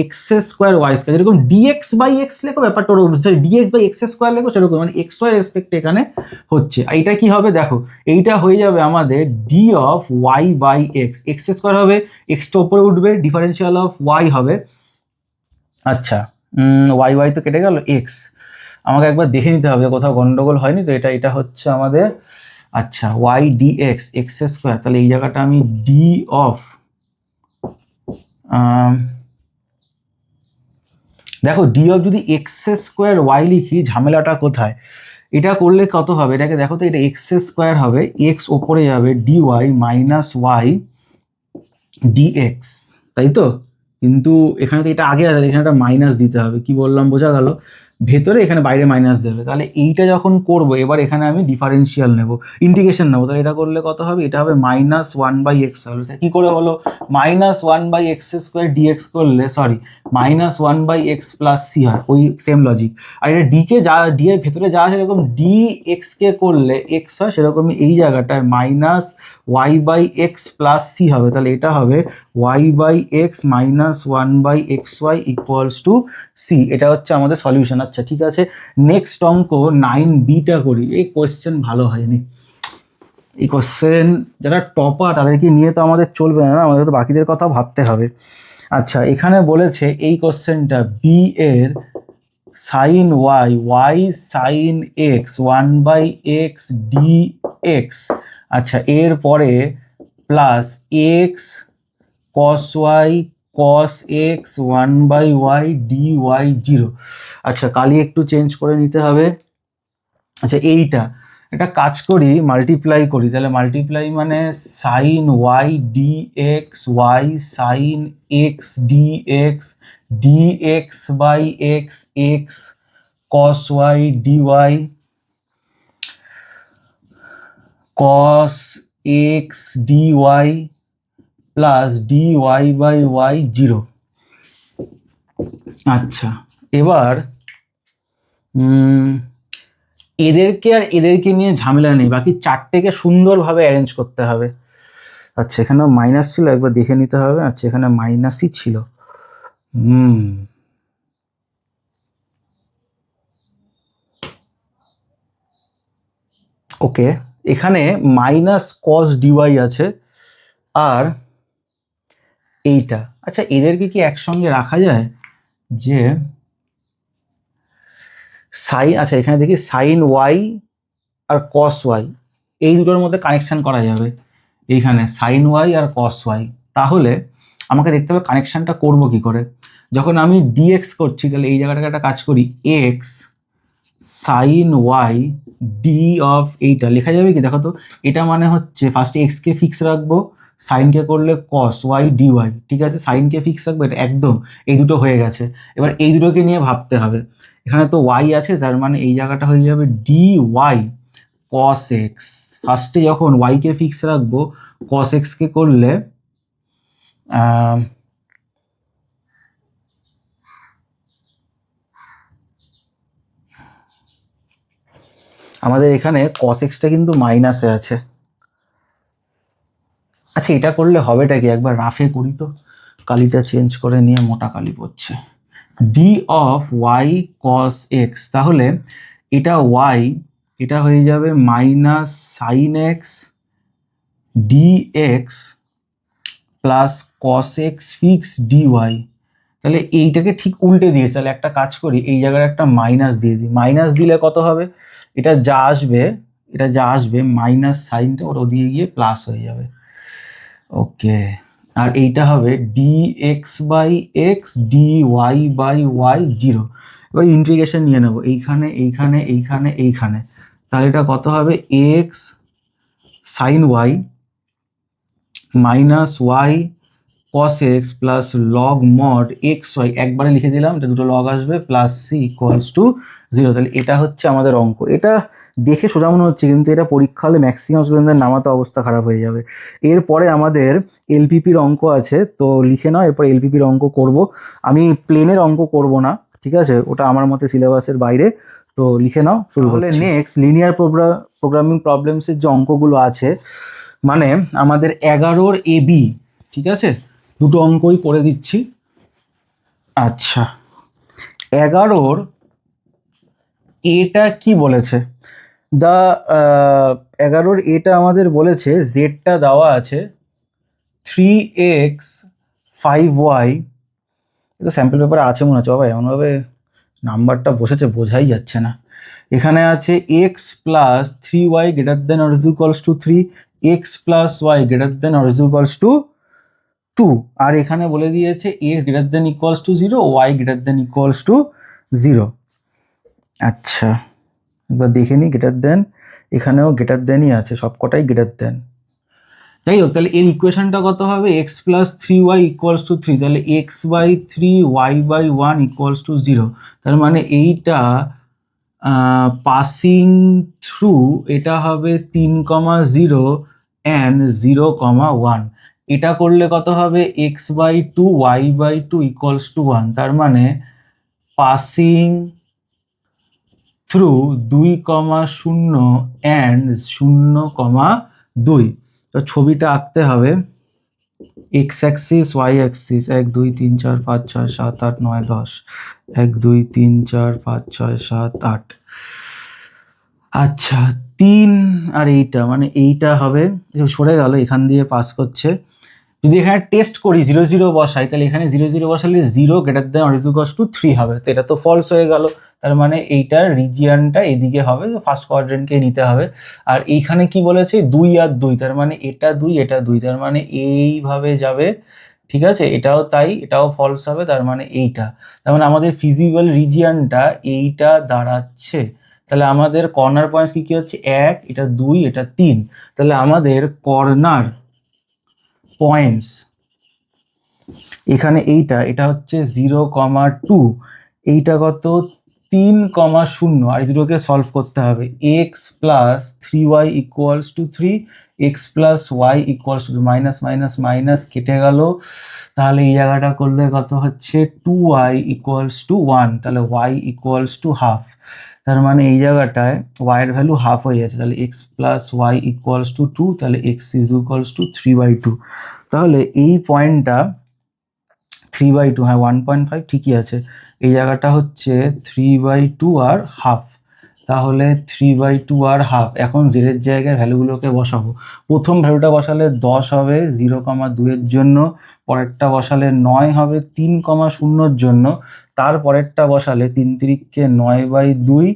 x square y square, যেরকম ডিএক্স বাই এক্স লেখো, ব্যাপারটা ওরকম, sorry dx by x square লেখো সেরকম, মানে এক্স ওয়াই রেসপেক্টে এখানে হচ্ছে। আর এটা কি হবে? দেখো এইটা হয়ে যাবে আমাদের d of y by x, x square হবে, এক্সটা উপরে উঠবে, ডিফারেন্সিয়াল অফ ওয়াই হবে। আচ্ছা, ওয়াই ওয়াই তো কেটে গেল, এক্স আমাকে একবার দেখে নিতে হবে কোথাও গন্ডগোল হয়নি তো। এটা হচ্ছে আমাদের, আচ্ছা, y d x x square, তাহলে এই জায়গাটা আমি ডি অফ, দেখো ডি অফ যদি এক্স স্কোয়ার ওয়াই লিখি, ঝামেলাটা কোথায়? এটা করলে কত হবে? এটাকে দেখো তো, এটা এক্স স্কোয়ার হবে, এক্স ওপরে যাবে, d y minus y dx, তাই তো? কিন্তু এখানে তো এটা আগে আছে, এখানে একটা মাইনাস দিতে হবে। কি বললাম বোঝা গেল? ভেতরে, এখানে বাইরে মাইনাস দেবে। তাহলে এইটা যখন করবো, এবার এখানে আমি ডিফারেন্সিয়াল নেব, ইন্টিগ্রেশন নেবো, তাহলে এটা করলে কত হবে? এটা হবে মাইনাস 1/x হবে। কি করে হলো? মাইনাস 1/x স্কোয়ার ডিএক্স করলে, sorry, minus 1/x plus c হয়, ওই সেম লজিক। আর এটা ডি কে যা, ডি এর ভেতরে যা আছে, এরকম ডি এক্স কে করলে এক্স হয়, সেরকমই এই জায়গাটায় মাইনাস y/x প্লাস সি হবে। তাহলে এটা হবে y/x minus 1/xy equals to C. এটা হচ্ছে আমাদের সলিউশন। আচ্ছা ঠিক আছে, নেক্সট অঙ্ক 9bটা করি। এই কোয়েশ্চেন ভালো হয়নি, এই কোয়েশ্চেন যারা টপার তাদেরকে নিয়ে তো আমাদের চলবে না, আমাদের তো বাকিদের কথাও ভাবতে হবে। আচ্ছা, এখানে বলেছে এই কোয়েশ্চেনটা বি এর sine y y sine x 1/x dx, আচ্ছা এর পরে plus x cos y cos x 1/y dy 0। আচ্ছা, কালি একটু চেঞ্জ করে নিতে হবে। আচ্ছা, এইটা একটা কাজ করি, মাল্টিপ্লাই করি, তাহলে মাল্টিপ্লাই মানে sine y d x y sine x d x dx by x x cos y dy cos x dy plus dy by y 0। আচ্ছা, এবার এদেরকে আর এদেরকে নিয়ে ঝামেলা নেই, বাকি চারটেকে সুন্দরভাবে অ্যারেঞ্জ করতে হবে। আচ্ছা, এখানে মাইনাস ছিল, একবার দেখে নিতে হবে। আচ্ছা, এখানে মাইনাসই ছিল। ওকে, এখানে মাইনাস কস ডিওয়াই আছে আর এইটা। আচ্ছা, এদেরকে কি একসঙ্গে রাখা যায়? যে সাইন, আচ্ছা এখানে দেখি সাইন ওয়াই আর কস ওয়াই, এই দুটোর মধ্যে কানেকশন করা যাবে এইখানে, সাইন ওয়াই আর কস ওয়াই। তাহলে আমাকে দেখতে হবে কানেকশনটা করব কি করে। যখন আমি ডিএক্স করছি তাহলে এই জায়গাটাকে একটা কাজ করি, x sine y d of, এইটা লেখা যাবে কি দেখো তো। এটা মানে হচ্ছে ফার্স্টে এক্সকে ফিক্স রাখবো, সাইনকে করলে কস ওয়াই ডি ওয়াই, ঠিক আছে, সাইনকে ফিক্স রাখবো, এটা একদম এই দুটো হয়ে গেছে। এবার এই দুটোকে নিয়ে ভাবতে হবে, এখানে তো ওয়াই আছে তার মানে এই জায়গাটা হয়ে যাবে ডি ওয়াই কস এক্স। ফার্স্টে যখন ওয়াইকে ফিক্স রাখবো, কস এক্সকে করলে আমাদের এখানে কস এক্সটা কিন্তু মাইনাসে আছে। আচ্ছা, এটা করলে হবেটা কি, একবার রাফে করি তো, কালিটা চেঞ্জ করে নিয়ে মোটা কালি পড়ছে। D of y cos x, তাহলে এটা ওয়াই, এটা হয়ে যাবে minus sine x d x plus cos x fix d y. তাহলে এইটাকে ঠিক উল্টে দিয়ে, তাহলে একটা কাজ করি, এই জায়গায় একটা মাইনাস দিয়ে দিই। মাইনাস দিলে কত হবে, এটা যা আসবে, এটা যা আসবে মাইনাস সাইনটা ওটা দিয়ে গিয়ে প্লাস হয়ে যাবে। ওকে, আর এইটা হবে d x by x d y by y zero. এবার ইন্টিগ্রেশন নিয়ে নেবো, এইখানে এইখানে এইখানে এইখানে, তাহলে এটা কত হবে, x sine y minus y cos x plus log mod x y, একবারে লিখে দিলাম, এটা দুটো লগ আসবে, plus C equals to zero. তাহলে এটা হচ্ছে আমাদের অঙ্ক। এটা দেখে সোজা মনে হচ্ছে, কিন্তু এটা পরীক্ষা হলে ম্যাক্সিমাম স্টুডেন্টদের নামাতে অবস্থা খারাপ হয়ে যাবে। এরপরে আমাদের এলপিপির অঙ্ক আছে, তো লিখে নাও, এরপর এলপিপির অঙ্ক করব। আমি প্লেনের অঙ্ক করব না, ঠিক আছে, ওটা আমার মতে সিলেবাসের বাইরে, তো লিখে নাও, শুরু হলে। নেক্সট লিনিয়ার প্রোগ্রামিং প্রবলেমসের যে অঙ্কগুলো আছে, মানে আমাদের 11-র এবি, ঠিক আছে, দুটো অঙ্কই করে দিচ্ছি। আচ্ছা, 11-র এটা কি বলেছে, দা 11-র এটা আমাদের বলেছে জেডটা দেওয়া আছে 3x 5y, এটা স্যাম্পল পেপারে আছে মনে হচ্ছে বাবা, এমনভাবে নাম্বারটা বসেছে বোঝাই যাচ্ছে না। এখানে আছে x plus 3y greater than or is equals to 3, x plus y greater than or is equals to 2, আর এখানে বলে দিয়েছে x greater than equals to 0, y greater than equals to 0। আচ্ছা, এবার দেখে নিই, গ্রেটার দেন, এখানেও গ্রেটার দেনই আছে, সবকটাই গ্রেটার দেন। যাই হোক, তাহলে এর ইকুয়েশনটা কত হবে, x plus 3y equals to 3, তাহলে x by 3 y by 1 equals to 0। তার মানে এইটা পাসিং থ্রু, এটা হবে 3,0 অ্যান্ড 0,1। এটা করলে কত হবে, x by 2 y by 2 equals to 1। তার মানে পাসিং থ্রু 2,0 অ্যান্ড 0,2। তো ছবিটা আঁকতে হবে, এক্স অ্যাক্সিস ওয়াই অ্যাক্সিস, 1 2 3 4 5 6 7 8 9 10, 1 2 3 4 5 6 7 8। আচ্ছা, 3 আর এইটা, মানে এইটা হবে, সরে গেল, এখান দিয়ে পাস করছে। যদি এখানে টেস্ট করি 0 0 বসাই, তাহলে এখানে 0 0 বসালে 0 greater than or equals to 3 হবে, তো এটা তো ফলস হয়ে গেল। তার মানে এইটার রিজিয়নটা এদিকে হবে, ফার্স্ট কোয়াড্রেন্টকে নিতে হবে। আর এইখানে কি বলেছে, 2 আর 2, তার মানে এটা 2 এটা 2, তার মানে এইভাবে যাবে, ঠিক আছে, এটাও তাই, এটাও ফলস হবে, তার মানে এইটা, তার মানে আমাদের ফিজিবল রিজিয়নটা এইটা দাঁড়াচ্ছে। তাহলে আমাদের কর্নার পয়েন্টস কি কি হচ্ছে, 1 এটা 2 এটা 3, তাহলে আমাদের কর্নার পয়েন্টস এখানে এইটা, এটা হচ্ছে 0,2, এইটা কত 3,0, আর এই দুটোকে সলভ করতে হবে। X plus 3y equals to 3, x plus Y equals to, minus minus minus কেটে গেল, তাহলে এই জায়গাটা করলে কত হচ্ছে 2y ইকুয়ালস টু 1, তাহলে y ইকুয়ালস টু হাফ। তার মানে এই জায়গাটায় y এর ভ্যালু হাফ হয়ে যাচ্ছে, তাহলে x plus Y equals to 2, তাহলে এক্স ইজ ইকুয়ালস টু 3/2। তাহলে এই পয়েন্টটা 3/2, হ্যাঁ 1.5 ঠিকই আছে, এই জায়গাটা হচ্ছে 3/2 আর হাফ, তাহলে 3/2 আর হাফ। এখন জেডের জায়গায় ভ্যালুগুলোকে বসাবো। প্রথম ভ্যালুটা বসালে 10 হবে 0,2 এর জন্য, পরেরটা বসালে 9 হবে 3,0 জন্য, তারপরেরটা বসালে 3 তিরিককে 9/2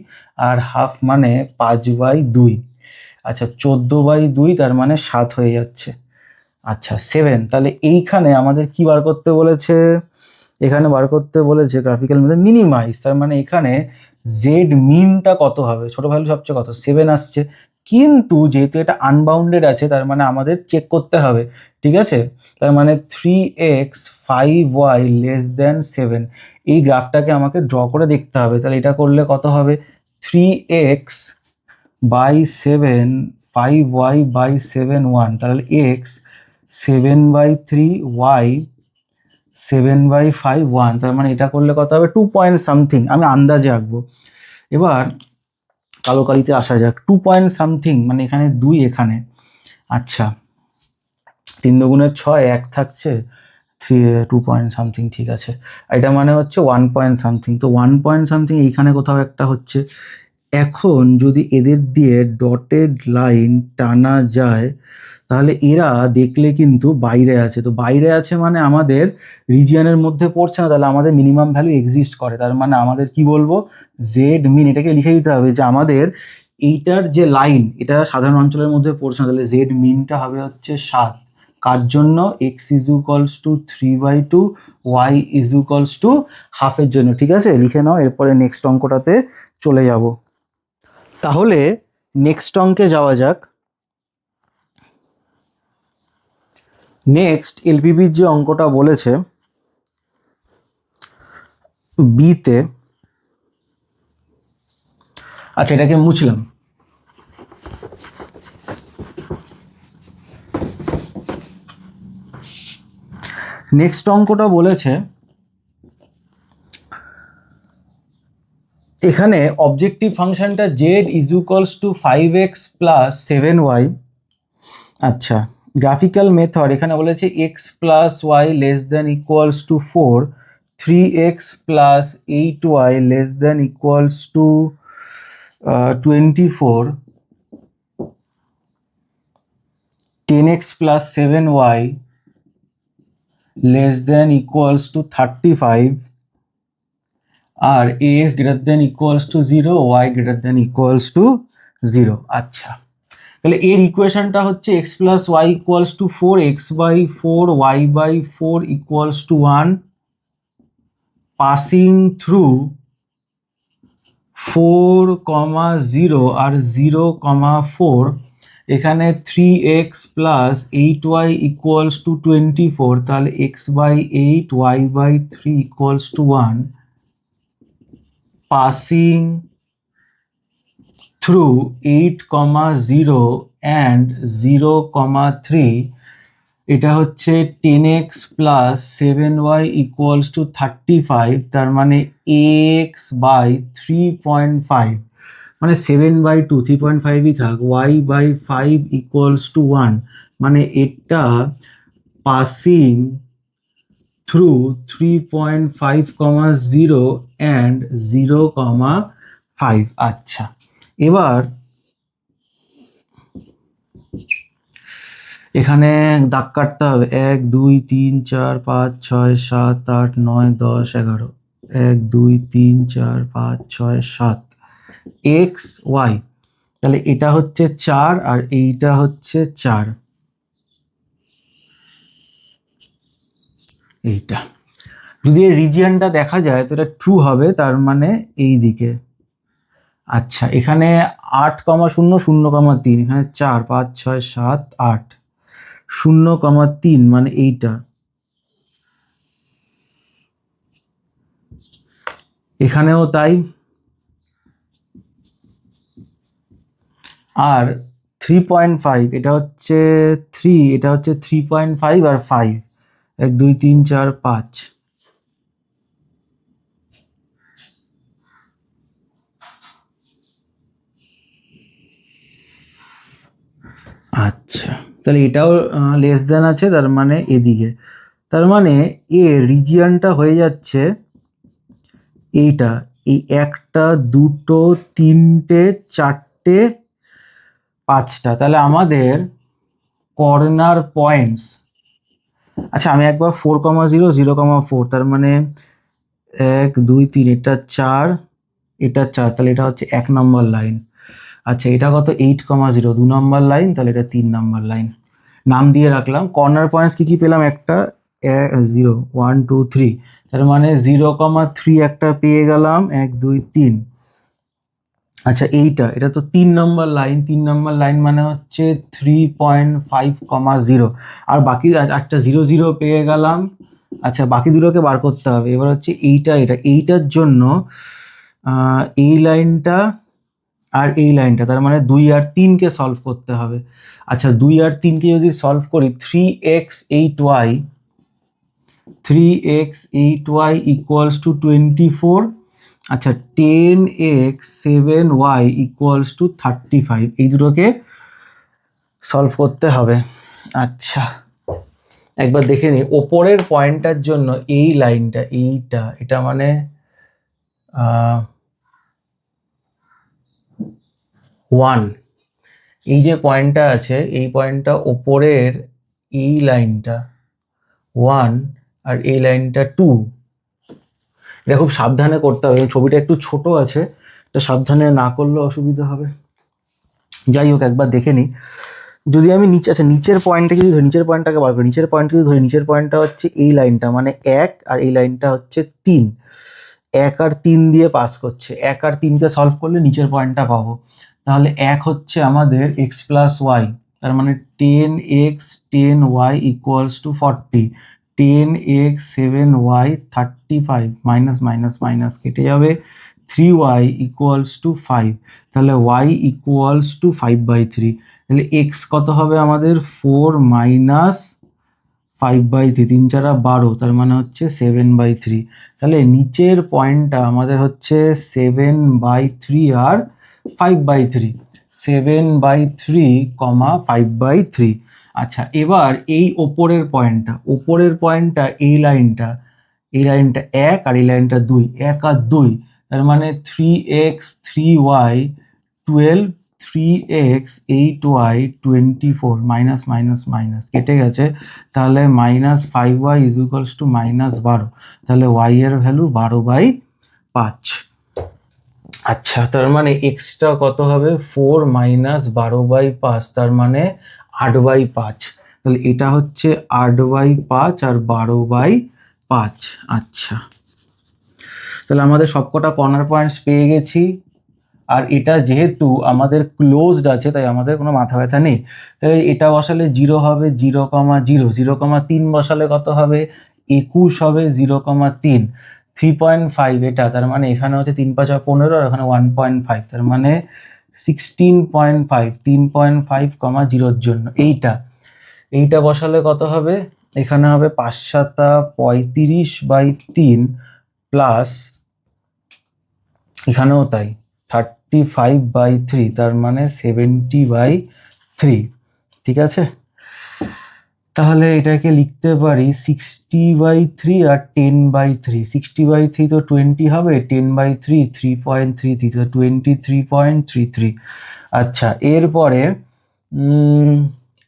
আর হাফ মানে 5/2। আচ্ছা 14/2 তার মানে 7 হয়ে যাচ্ছে। আচ্ছা 7, তাহলে এইখানে আমাদের কি বার করতে বলেছে? এখানে বার করতে বলেছে গ্রাফিক্যাল মেথড মিনিমাইজ, তার মানে এখানে জেড মিনটা কত হবে? ছোট ভ্যালু সবচেয়ে কত? 7 আসছে, কিন্তু যেহেতু এটা আনবাউন্ডেড আছে তার মানে আমাদের চেক করতে হবে, ঠিক আছে? তার মানে 3x 5y লেস দেন 7, এই গ্রাফটাকে আমাকে ড্র করে দেখতে হবে। তাহলে এটা করলে কত হবে? 3x বাই 7 5y বাই 7 1, তাহলে x 7/3 y 7/5 1, তার মানে এটা করলে কত হবে? 2 পয়েন্ট সামথিং, আমি আন্দাজে আঁকবো। এবার কালো কালিতে আসা যাক। 2 পয়েন্ট সামথিং মানে এখানে 2, এখানে আচ্ছা 3 দুগুণে 6, 1 থাকছে, 2 পয়েন্ট সামথিং, ঠিক আছে। এটা মানে হচ্ছে 1 পয়েন্ট সামথিং, তো 1 পয়েন্ট সামথিং এইখানে কোথাও একটা হচ্ছে। এখন যদি এদের দিয়ে ডটেড লাইন টানা যায় তাহলে এরা দেখলে কিন্তু বাইরে আছে, তো বাইরে আছে মানে আমাদের রিজিয়নের মধ্যে পড়ছে না, তাহলে আমাদের মিনিমাম ভ্যালু এক্সিস্ট করে। তার মানে আমাদের কি বলবো? জেড মিন, এটাকে লিখে দিতে হবে যে আমাদের এইটার যে লাইন এটা সাধারণ অঞ্চলের মধ্যে পড়ছে না, তাহলে জেড মিনটা হবে হচ্ছে 7। কার জন্য? X is equals to 3/2, y is equals to হাফের জন্য, ঠিক আছে? লিখে নাও, এরপরে নেক্সট অঙ্কটাতে চলে যাব। তাহলে নেক্সট অঙ্কে যাওয়া যাক। নেক্সট এলপিবির যে অঙ্কটা বলেছে বিতে, আচ্ছা এটাকে মুছলাম। নেক্সট অঙ্কটা বলেছে এখানে অবজেক্টিভ ফাংশনটা z is equals to 5x plus 7y। আচ্ছা গ্রাফিক্যাল মেথড এখানে বলেছে x plus y less than equals to 4, 3x plus 8y less than equals to 24, 10x plus 7y less than equals to 35, আর ax greater than equals to 0, y greater than equals to 0। আচ্ছা তাহলে এর ইকুয়েশনটা হচ্ছে x plus Y equals to 4, x/4 y/4 equals to 1, passing through 4, 0 আর 0, 4, এখানে 3x plus 8y equals to 24, তাহলে x/8 y/3 equals to 1, passing through 8, 0 and 0, 3, এটা হচ্ছে 10x plus 7y equals to 35, তার মানে x বাই 3.5, মানে 7/2, 3.5ই থাক, y/5 ইকুয়ালস টু 1, মানে এটা পাসিং থ্রু 3.5, 0 অ্যান্ড 0, 5। আচ্ছা এবার এখানে দাগ কাটতে হবে। 1 2 3 4 5 6 7 8 9 10 11, 1 2 3 4 5 6 7 এক্স ওয়াই, তাহলে এটা হচ্ছে 4 আর এইটা হচ্ছে 4, এইটা যদি এই রিজিয়নটা দেখা যায় তো এটা ট্রু হবে, তার মানে এই দিকে। আচ্ছা এখানে 8, 0 0, 3, এখানে 4 5 6 7 8, 0, 3 মানে এইটা, এখানেও তাই। আর 3.5 এটা হচ্ছে 3, এটা হচ্ছে 3.5 আর 5, 1 2 3 4 5। আচ্ছা তাহলে এটাও লেস দেন আছে, তার মানে এদিকে, তার মানে এ রিজিয়নটা হয়ে যাচ্ছে এইটা, এই 1টা 2টো 3টে 4টে 5টা, তাহলে আমাদের কর্নার পয়েন্টস, আচ্ছা আমি একবার 4,0 0,4, তার মানে 1 2 3, এটা 4 এটা 4, তাহলে এটা হচ্ছে 1 নম্বর লাইন। আচ্ছা এটা কত 8,0 2 নম্বর লাইন, তাহলে এটা 3 নম্বর লাইন। নাম দিয়ে রাখলাম। কর্নার পয়েন্টস কি কি পেলাম, একটা 0 1 2 3, তার মানে 0,3 একটা পেয়ে গেলাম, 1 2 3। আচ্ছা এটা তো 3 নম্বর লাইন, 3 নম্বর লাইন মানে হচ্ছে 3.5,0, আর বাকি একটা 0 0 পেয়ে গেলাম। আচ্ছা বাকি দুটোকে বার করতে হবে। এবার হচ্ছে এইটার জন্য এই লাইনটা আর এই লাইনটা, তার মানে 2 আর 3কে সলভ করতে হবে। আচ্ছা 2 আর 3কে যদি সলভ করি, 3x 8y ইকুয়ালস টু 24। আচ্ছা 10x 7y ইকুয়ালস টু 35, এই দুটোকে সলভ করতে হবে। আচ্ছা একবার দেখে নিই, ওপরের পয়েন্টটার জন্য এই লাইনটা, এটা মানে 1, এই যে পয়েন্টটা আছে এই পয়েন্টটা ওপরের, এই লাইনটা 1 আর এই লাইনটা 2। এটা খুব সাবধানে করতে হবে, ছবিটা একটু ছোট আছে, এটা সাবধানে না করলে অসুবিধা হবে। যাই হোক একবার দেখে নিই। যদি আমি নিচের পয়েন্টটা যদি ধরি, নিচের পয়েন্টটাকে বার করি, নিচের পয়েন্টটা যদি ধরি, নিচের পয়েন্টটা হচ্ছে এই লাইনটা মানে 1, আর এই লাইনটা হচ্ছে 3। 1 আর 3 দিয়ে পাস করছে, 1 আর 3কে সলভ করলে নিচের পয়েন্টটা পাবো। তাহলে 1 হচ্ছে আমাদের x প্লাস ওয়াই, তার মানে 10x 10y equals to 40, 10x 7y 35, minus minus minus কেটে যাবে, 3y ইকুয়ালস টু 5, তাহলে y ইকুয়ালস টু 5/3। তাহলে x কত হবে আমাদের 4 মাইনাস 5/3, 3 4 12, তার মানে হচ্ছে 7/3। তাহলে নিচের পয়েন্টটা আমাদের হচ্ছে 7/3 আর 5/3, 7/3, 5/3। আচ্ছা এবার এই ওপরের পয়েন্টটা এই লাইনটা 1 আর এই লাইনটা 2, 1 আর 2, তার মানে 3x 3y 12, 3x 8y 24, minus minus minus কেটে গেছে, তাহলে minus 5y is equals to minus 12, তাহলে y এর ভ্যালু 12/5। আচ্ছা তার মানে এক্সটা কত হবে 4 মাইনাস 12/5, তার মানে 8/5। তাহলে এটা হচ্ছে 8/5 আর 12/5। আচ্ছা তাহলে আমাদের সবকটা কর্নার পয়েন্টস পেয়ে গেছি, আর এটা যেহেতু আমাদের ক্লোজড আছে তাই আমাদের কোনো মাথা ব্যথা নেই। তাহলে এটা বসালে 0 হবে, 0,0, 0,3 বসালে কত হবে 21 হবে, 0,3, 3.5 এটা, তার মানে এখানে হচ্ছে 3 5 15 আর এখানে 1.5, তার মানে 16.5, 3.5, 0-র জন্য এইটা বসালে কত হবে, এখানে হবে 5 7 35/3 প্লাস এখানেও তাই 35/3, তার মানে 70/3। ঠিক আছে, তাহলে এটাকে লিখতে পারি 60/3 আর 10/3। 60/3 তো 20 হবে, 10/3 3.33, তো 23.33। আচ্ছা এরপরে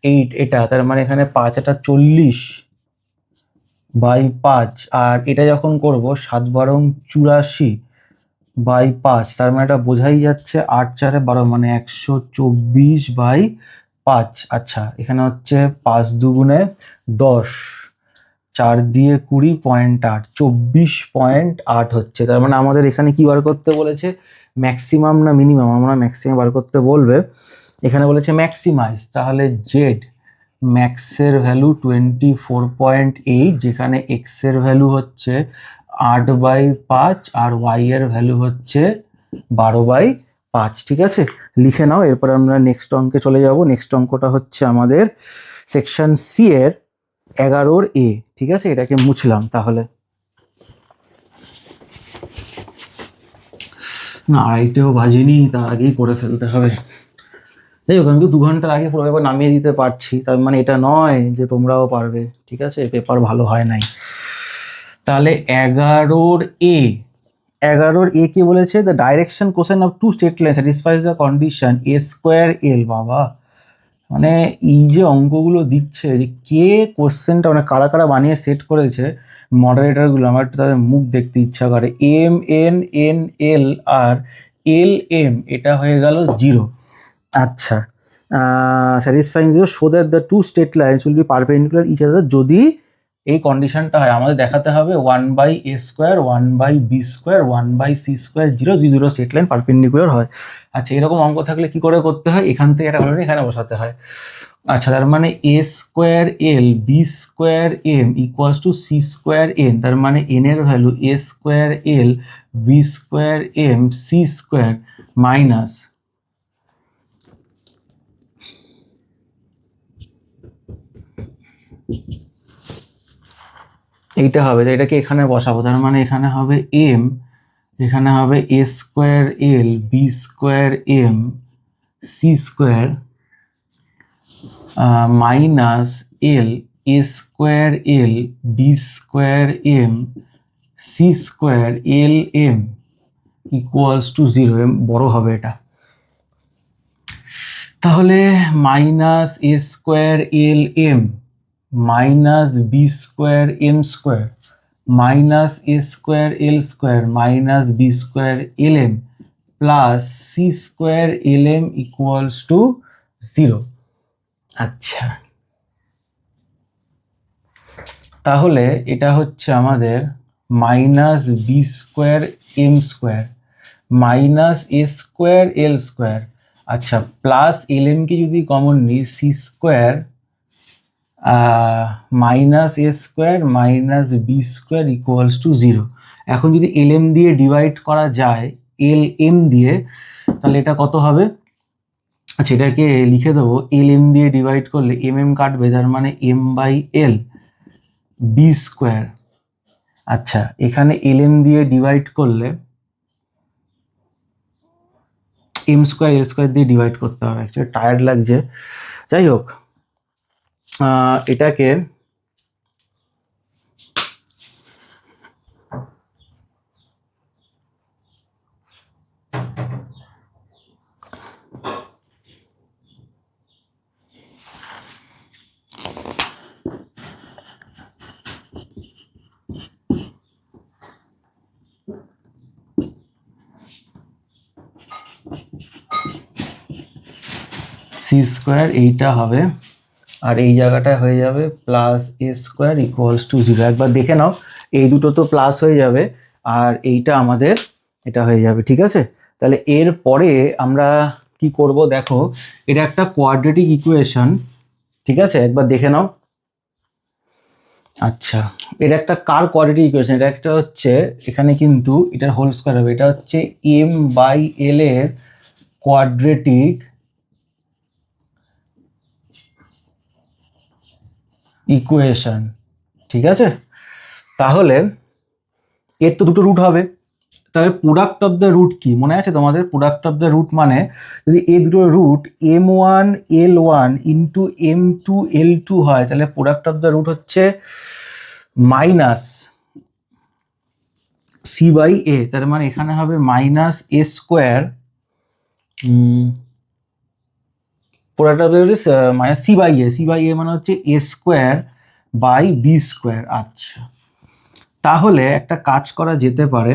8 এটা, তার মানে এখানে 5 এটা 40/5, আর এটা যখন করব 7 বারং 84/5, তার মানে এটা বোঝাই যাচ্ছে 8 4 12, মানে 124/5। আচ্ছা এখানে হচ্ছে 5 2 10, 4 দিয়ে 20.8, 24.8 হচ্ছে। তার মানে আমাদের এখানে কি বার করতে বলেছে, ম্যাক্সিমাম না মিনিমাম, আমরা ম্যাক্সিমাম বার করতে বলবে। এখানে বলেছে ম্যাক্সিমাইজ, তাহলে জেড ম্যাক্সের ভ্যালু 24.8, যেখানে এক্স এর ভ্যালু হচ্ছে 8/5 আর ওয়াই এর ভ্যালু হচ্ছে 12/5। ঠিক আছে, লিখে নাও। এরপর আমরা নেক্সট অঙ্কে চলে যাব। নেক্সট অঙ্কটা হচ্ছে আমাদের সেকশন সি এর 11 এ। ঠিক আছে, এটাকে মুছলাম তাহলে। না আড়াইটেও বাজেনি, তার আগেই করে ফেলতে হবে। যাই হোক, আমি তো 2 ঘন্টার আগে পুরো পেপার নামিয়ে দিতে পারছি, তার মানে এটা নয় যে তোমরাও পারবে। ঠিক আছে, পেপার ভালো হয় নাই। তাহলে 11 এ 11 এ কি বলেছে, the direction cosine of two straight line satisfies the condition A square L. বাবা, মানে এই যে অঙ্কগুলো দিচ্ছে, যে কে কোশ্চেনটা মানে কারা কারা বানিয়ে সেট করেছে মডারেটারগুলো, আমার একটু তাদের মুখ দেখতে ইচ্ছা করে। এম এন এন এল আর এল এম, এটা হয়ে গেল 0। আচ্ছা, satisfying 0 so that the two straight lines will be perpendicular each other. যদি এই কন্ডিশনটা হয়, আমাদের দেখাতে হবে 1/a square 1/b square 1/c square 0 যদি দুটো স্টেট লাইন পারপেন্ডিকুলার হয়। আচ্ছা, এরকম অঙ্ক থাকলে কি করে করতে হয়, এখান থেকে একটা ভ্যালু এখানে বসাতে হয়। আচ্ছা, তার মানে a square L B square M equals to C square N, তার মানে এন এর value a square L B square M C square minus এইটা হবে, তো এটাকে এখানে বসাবো, তার মানে এখানে হবে এম, এখানে হবে A square L B square M C square minus L A square L B square M C square L M equals to 0। M বড় হবে এটা, তাহলে minus A square L M minus B square M square minus A square L square minus B square L M plus C square L M equals to 0। আচ্ছা, তাহলে এটা হচ্ছে আমাদের minus B square M square minus A square L square, আচ্ছা plus L এমকে যদি common নিই C square minus A square minus B square equals to 0। এখন যদি এল এম দিয়ে ডিভাইড করা যায় এল এম দিয়ে, তাহলে এটা কত হবে? আচ্ছা, এটাকে লিখে দেবো, এল এম দিয়ে ডিভাইড করলে এম এম কাটবে, তার মানে M by L B square. আচ্ছা, এখানে এল এম দিয়ে ডিভাইড করলে এম স্কোয়ার এল স্কোয়ার দিয়ে ডিভাইড করতে হবে, অ্যাকচুয়ালি টায়ার্ড লাগছে। যাই হোক, এটাকে সি স্কোয়ার এইটা হবে, আর এই জায়গাটা হয়ে যাবে plus A square equals to 0। একবার দেখে নাও, এই দুটো তো প্লাস হয়ে যাবে আর এইটা আমাদের এটা হয়ে যাবে, ঠিক আছে? তাহলে এর পরে আমরা কি করব দেখো, এটা একটা কোয়াড্রেটিক ইকুয়েশন, ঠিক আছে? একবার দেখে নাও। আচ্ছা, এটা একটা কার কোয়াড্রেটিক ইকুয়েশন? এটা একটা হচ্ছে, এখানে কিন্তু এটার হোল স্কোয়ার হবে, এটা হচ্ছে এম বাই এল এর কোয়াড্রেটিক ইকুয়েশন, ঠিক আছে? তাহলে এর তো দুটো রুট হবে, তাহলে প্রোডাক্ট অফ দ্য রুট কি মনে আছে তোমাদের? প্রোডাক্ট অফ দ্য রুট মানে যদি এই দুটো root m1 l1 into m2 l2 হয়, তাহলে প্রোডাক্ট অফ দ্য রুট হচ্ছে মাইনাস সি বাই এ, তার মানে এখানে হবে minus A square product of the root minus C by A, C by A মানে হচ্ছে A square by B square. আচ্ছা, তাহলে একটা কাজ করা যেতে পারে,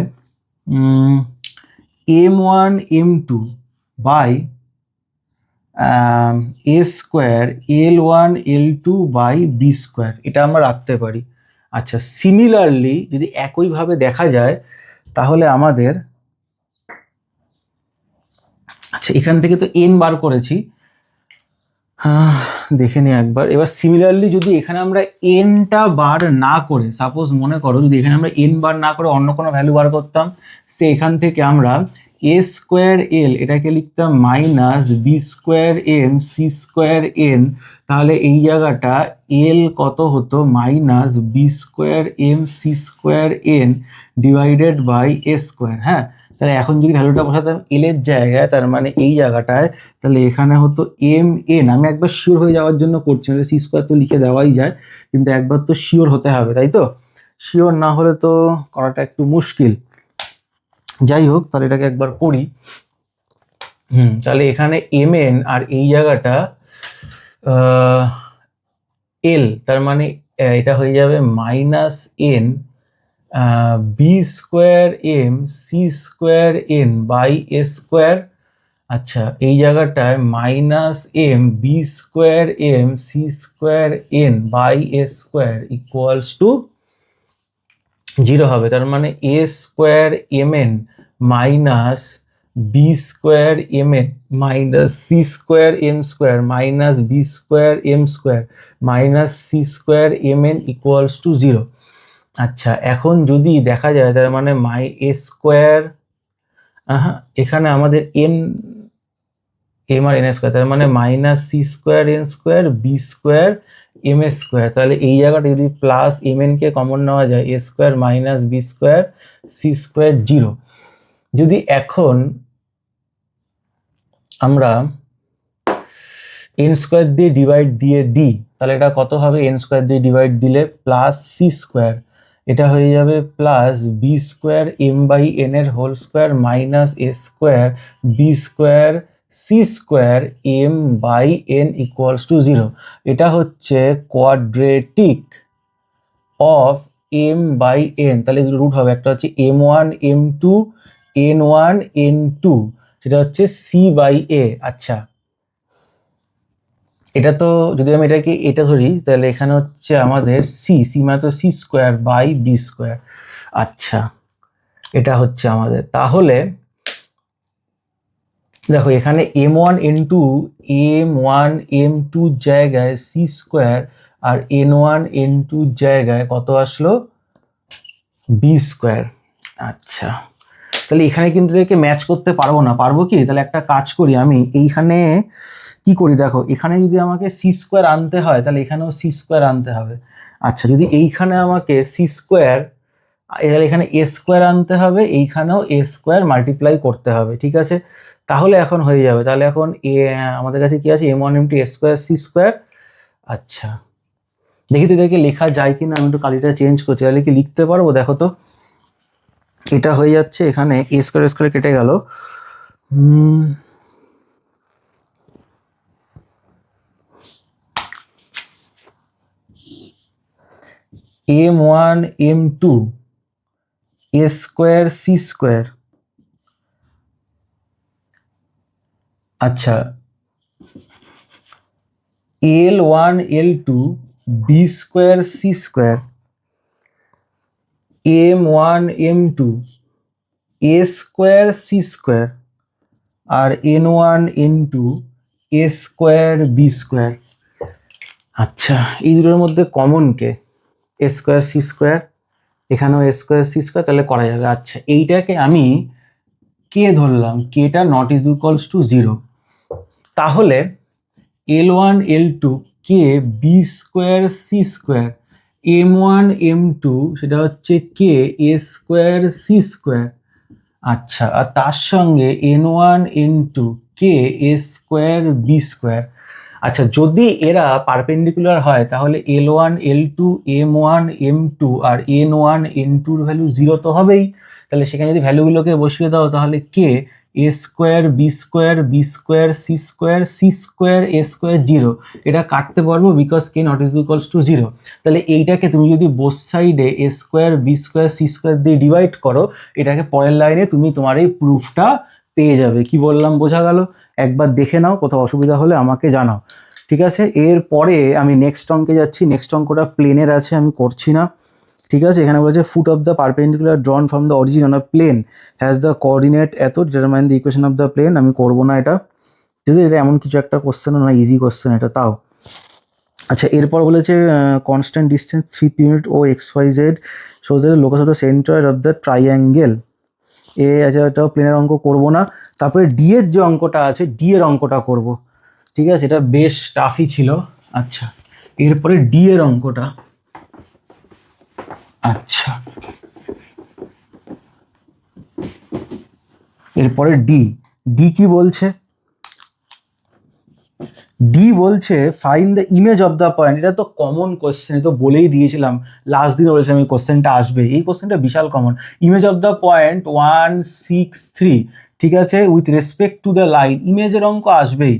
m1 m2 by A square l1 l2 by B square, এটা আমরা রাখতে পারি। আচ্ছা, সিমিলারলি যদি একইভাবে দেখা যায়, তাহলে আমাদের আচ্ছা এখান থেকে তো n বার করেছি, দেখে নিই একবার। এবার সিমিলারলি যদি এখানে আমরা এনটা বার না করে, সাপোজ মনে করো যদি এখানে আমরা এন বার না করে অন্য কোনো ভ্যালু বার করতাম, সে এখান থেকে আমরা এ স্কোয়ার এল এটাকে লিখতাম minus B square M C square N, তাহলে এই জায়গাটা এল কত হতো? Minus B square M C square N divided by A square. হ্যাঁ, তাহলে এখন যদি ভ্যালুটা বসাতাম এল এর জায়গায়, তার মানে এই জায়গাটায়, তাহলে এখানে হতো এম এন। আমি একবার শিওর হয়ে যাওয়ার জন্য করছি, সি স্কোয়ার তো লিখে দেওয়াই যায়, কিন্তু একবার তো শিওর হতে হবে, তাই তো? শিওর না হলে তো করাটা একটু মুশকিল। যাই হোক, তাহলে এটাকে একবার করি। তাহলে এখানে mn আর এই জায়গাটা এল, তার মানে এটা হয়ে যাবে minus N B square M C square N by A square. আচ্ছা, এই জায়গাটায় minus M B square M C square N by A square equals to 0 হবে। তার মানে A square M N minus B square M N minus C square M square minus B square M square minus C square M N equals to 0। আচ্ছা, এখন যদি দেখা যায় তার মানে মাই এ স্কোয়ার, এখানে আমাদের এন এম আর এন স্কোয়ার, তার মানে minus C square N square B square M A square. তাহলে এই জায়গাটা যদি প্লাস এম এন কে কমন নেওয়া যায়, A square minus B square C square 0। যদি এখন আমরা এন স্কোয়ার দিয়ে ডিভাইড দিয়ে দিই, তাহলে এটা কত হবে? এন স্কোয়ার দিয়ে ডিভাইড দিলে প্লাস সি স্কোয়ার, এটা হয়ে যাবে plus B square M by N এর whole square minus A square B square C square M by N equals to 0। এটা হচ্ছে quadratic of M by N. তাহলে root হবে, একটা হচ্ছে M one M two N one N two, সেটা হচ্ছে C by এ। আচ্ছা, এটা তো যদি আমি এটাকে এটা ধরি, তাহলে এখানে হচ্ছে আমাদের সি, সি মানে তো C square by B square. আচ্ছা, এটা হচ্ছে আমাদের, তাহলে দেখো এখানে এম ওয়ান এম টু জায়গায় সি স্কোয়ার আর এন টু জায়গায় কত আসলো? B square. আচ্ছা, তাহলে এখানে কিন্তু একে ম্যাচ করতে পারবো না, পারবো কি? তাহলে একটা কাজ করি, আমি এইখানে কি করি দেখো, এখানে যদি আমাকে সি স্কোয়ার আনতে হয় তাহলে এখানেও সি স্কোয়ার আনতে হবে। আচ্ছা, যদি এইখানে আমাকে সি স্কোয়ার, তাহলে এখানে এ স্কোয়ার আনতে হবে, এইখানেও এ স্কোয়ার মাল্টিপ্লাই করতে হবে, ঠিক আছে? তাহলে এখন হয়ে যাবে। তাহলে এখন আমাদের কাছে কি আছে? M one M two A square C square. আচ্ছা, দেখি তো এদেরকে লেখা যায় কিনা। আমি একটু কালিটা চেঞ্জ করছি, তাহলে কি লিখতে পারবো? দেখো তো, এটা হয়ে যাচ্ছে, এখানে এ স্কোয়ার কেটে গেল। M one M two A square C square. আচ্ছা, L one L two B square C square, M one M two A square C square, আর N one N two A square B square. আচ্ছা, এই দুটোর মধ্যে common কে? A square C square, এখানেও A square C square, তাহলে করা যাবে। আচ্ছা, এইটাকে আমি কে ধরলাম, কেটা নট ইজ ইকুয়ালস টু 0। তাহলে L one L two K B square C square, M one M two সেটা হচ্ছে K A square C square. আচ্ছা, আর তার সঙ্গে N one N two K A square B square. আচ্ছা, যদি এরা পারপেন্ডিকুলার হয় তাহলে L one L two M one M two আর এন ওয়ান এন টুর ভ্যালু 0 তো হবেই। তাহলে সেখানে যদি ভ্যালুগুলোকে বসিয়ে দাও তাহলে K A square B square B square C square C square A square 0, এটা কাটতে পারবো because K not is equals to 0। তাহলে এইটাকে তুমি যদি বোথ সাইডে A square B square C square দিয়ে ডিভাইড করো, এটাকে পরের লাইনে তুমি তোমার এই প্রুফটা পেয়ে যাবে। কি বললাম বোঝা গেল? একবার দেখে নাও, কোথাও অসুবিধা হলে আমাকে জানাও, ঠিক আছে? এরপরে আমি নেক্সট অঙ্কে যাচ্ছি। নেক্সট অঙ্কটা প্লেনের আছে, আমি করছি না, ঠিক আছে? এখানে বলেছে foot of the perpendicular drawn from the origin on a plane has the coordinate এত determine the equation of the plane. আমি করবো না এটা, যদি এটা এমন কিছু একটা কোশ্চেন না, ইজি কোশ্চেন এটা তাও। আচ্ছা, এরপর বলেছে constant distance 3 unit O X Y Z shows the locus of the centre of the triangle. আচ্ছা, এটাও প্লেনের অঙ্ক করবো না। তারপরে ডি এর যে অঙ্কটা আছে, ডি এর অঙ্কটা করব, ঠিক আছে? এটা বেশ টাফই ছিল। আচ্ছা, এরপরে ডি এর অঙ্কটা। আচ্ছা, এরপরে ডি, ডি কি বলছে? ডি বলছে find the image of the point. এটা তো কমন কোশ্চেন, তো বলেই দিয়েছিলাম লাস্ট দিনে বলেছিলাম এই কোশ্চেনটা আসবে। এই কোশ্চেনটা বিশাল common. Image of the point 163, ঠিক আছে, with respect to the line. ইমেজের অঙ্ক আসবেই।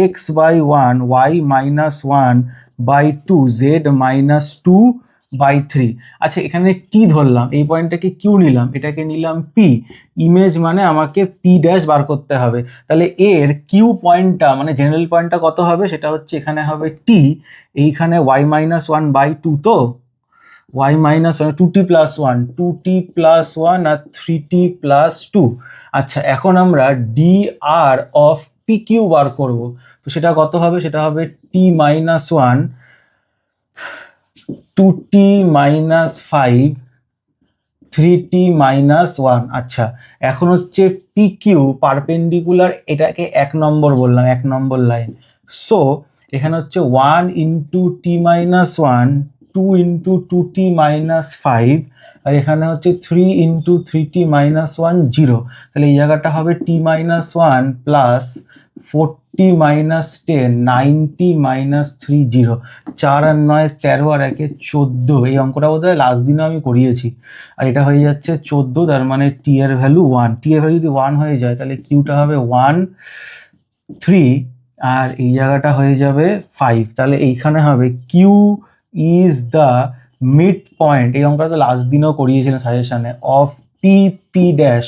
X by 1, y minus 1/2, z minus 2/3। আচ্ছা, এখানে টি ধরলাম, এই পয়েন্টটাকে কিউ নিলাম, এটাকে নিলাম পি। ইমেজ মানে আমাকে পি ড্যাশ বার করতে হবে। তাহলে এর কিউ পয়েন্টটা মানে জেনারেল পয়েন্টটা কত হবে, সেটা হচ্ছে এখানে হবে টি, এইখানে ওয়াই মাইনাস 1/2, তো y minus 1, 2t plus 1, 2t plus 1 আর 3t প্লাস 2। আচ্ছা, এখন আমরা D R of P Q bar করব। তো সেটা কত হবে, সেটা হবে টি minus 1, 2t minus 5, 3t minus 1। আচ্ছা, এখন হচ্ছে পি কিউ পারপেন্ডিকুলার, এটাকে 1 নম্বর বললাম, 1 নম্বর লাইন। সো এখানে হচ্ছে 1 into T minus 1, 2 into 2t minus 5, আর এখানে হচ্ছে 3 ইন্টু 3t মাইনাস 1, 0। তাহলে এই জায়গাটা হবে টি মাইনাস 1 প্লাস 40 মাইনাস 10, 90 মাইনাস 3, 0। 4 আর 9 13 আর 1 14। এই অঙ্কটা বোধহয় লাস্ট দিনে আমি করিয়েছি। আর এটা হয়ে যাচ্ছে 14, তার মানে টি এর ভ্যালু 1। টি এর ভ্যালু যদি 1 হয়ে যায় তাহলে কিউটা হবে 1, 3, আর এই জায়গাটা হয়ে যাবে 5। তাহলে এইখানে হবে Q is the mid point. এই অঙ্কটা তো লাস্ট দিনও করিয়েছিলাম সাজেশনে, অফ পি পি ড্যাশ।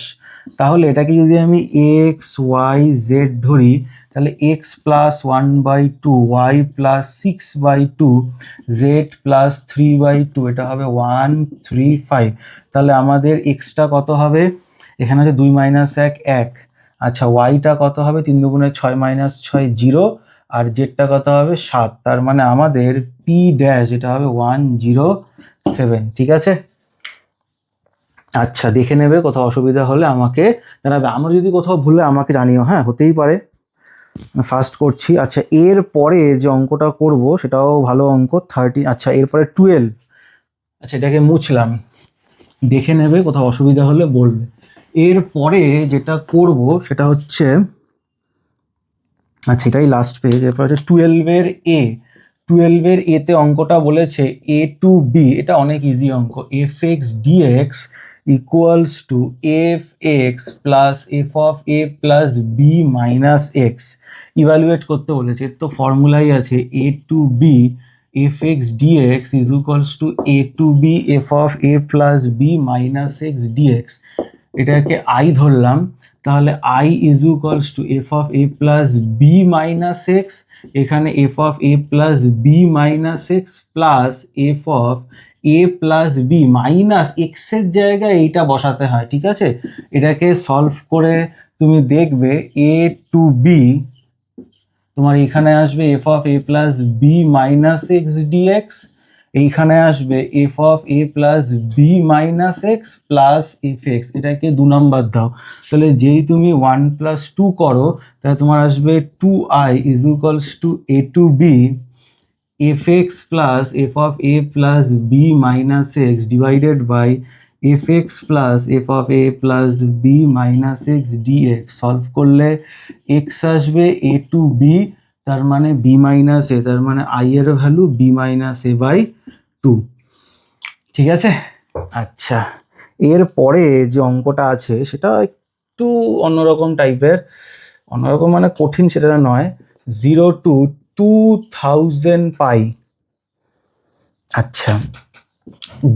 তাহলে এটাকে যদি আমি এক্স ওয়াই জেড ধরি, তাহলে x plus 1/2, Y plus 6/2, Z plus 3/2, এটা হবে 1, 3, 5। তাহলে আমাদের এক্সটা কত হবে, এখানে হচ্ছে 2 মাইনাস 1, 1। আচ্ছা, ওয়াইটা কত হবে, 3 দুগুণে 6 মাইনাস 6, 0। আর জেডটা কত হবে, 7। তার মানে আমাদের পি ড্যাশ এটা হবে 107, ঠিক আছে। আচ্ছা, দেখে নেবে, কোথাও অসুবিধা হলে আমাকে জানাবে। আমার যদি কোথাও ভুলে আমাকে জানিও, হ্যাঁ, হতেই পারে। ফার্স্ট করছি। আচ্ছা, এর পরে যে অঙ্কটা করব সেটাও ভালো অঙ্ক, 30। আচ্ছা, এরপরে 12। আচ্ছা, এটাকে মুছলাম, দেখে নেবে, কোথাও অসুবিধা হলে বলবে। এরপরে যেটা করব সেটা হচ্ছে, আচ্ছা এটাই লাস্ট পেজ। এরপর হচ্ছে 12-এর এ। 12-এর এতে অঙ্কটা বলেছে এ টু বি, এটা অনেক ইজি অঙ্ক। F x dx equals to F x plus F of A plus B minus x evaluate করতে বলেছে। এর তো ফর্মুলাই আছে, A to B F x dx is equals to A to B F of A plus B minus x dx. এটাকে I ধরলাম, তাহলে I is equals to F of A plus B minus x, এখানে F of A plus B minus x plus F of A plus B minus এক্সের জায়গায় এইটা বসাতে হয়, ঠিক আছে। এটাকে সলভ করে তুমি দেখবে এ টু বি তোমার এখানে আসবে F of A plus B minus x DX, এইখানে আসবে F of A plus B minus x plus F X. এটাকে 2 নম্বর দাও। তাহলে যেই তুমি 1 প্লাস 2 করো, তাহলে তোমার আসবে 2i is equals to A to B F x plus F of A plus B minus X divided by F x plus F of A plus B minus x DX. Solve করলে X আসবে A to B, তার মানে B minus a, তার মানে I এর value B minus A by 2, ঠিক আছে। আচ্ছা, এর পরে যে অঙ্কটা আছে সেটা একটু অন্যরকম টাইপের, অন্যরকম মানে কঠিন সেটা নয়। 0 to 2000 পাই। আচ্ছা,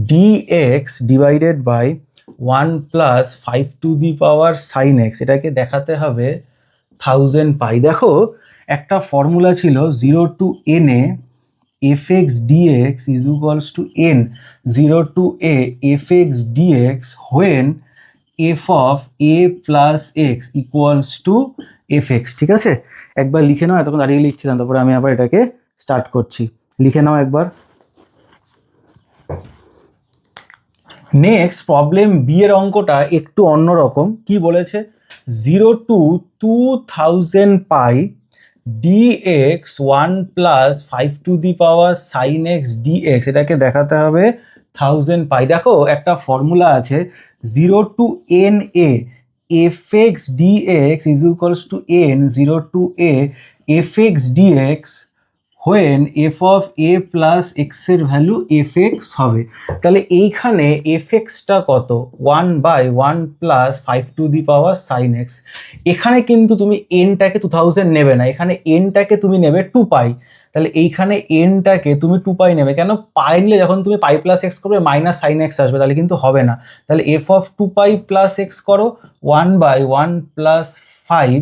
dx divided by 1 plus 5 to the power sine X, এটাকে দেখাতে হবে 1000 পাই। দেখো, একটা ফর্মুলা ছিল 0 to n A F x dx is equals to N 0 to a F x DX when F of A plus X equals to F X, ঠিক আছে। একবার লিখে নাও, এতক্ষণ দাঁড়িয়ে লিখছিলাম, তারপরে আমি আবার এটাকে স্টার্ট করছি। লিখে নাও একবার। নেক্সট প্রবলেম বি এর অঙ্কটা একটু অন্যরকম। কি বলেছে, 0 to 2000 পাই dx 1 plus 5 to the power sine x dx, এটাকে দেখাতে হবে 1000 পাই। দেখো, একটা ফর্মুলা আছে 0 to n a F x dx is equals to N 0 to a F x DX when F of A plus X এর value F X হবে। তাহলে এইখানে এফ এক্সটা কত, 1/1 প্লাস 5 sin x। এখানে কিন্তু তুমি এনটাকে 2000 নেবে না, এখানে এনটাকে তুমি নেবে 2π। তাহলে এইখানে এনটাকে তুমি 2π নেবে, কেন পাই নিলে যখন তুমি পাই প্লাস এক্স করবে মাইনাস সাইন এক্স আসবে, তাহলে কিন্তু হবে না। তাহলে এফ অফ 2π প্লাস এক্স করো, 1/1 প্লাস 5,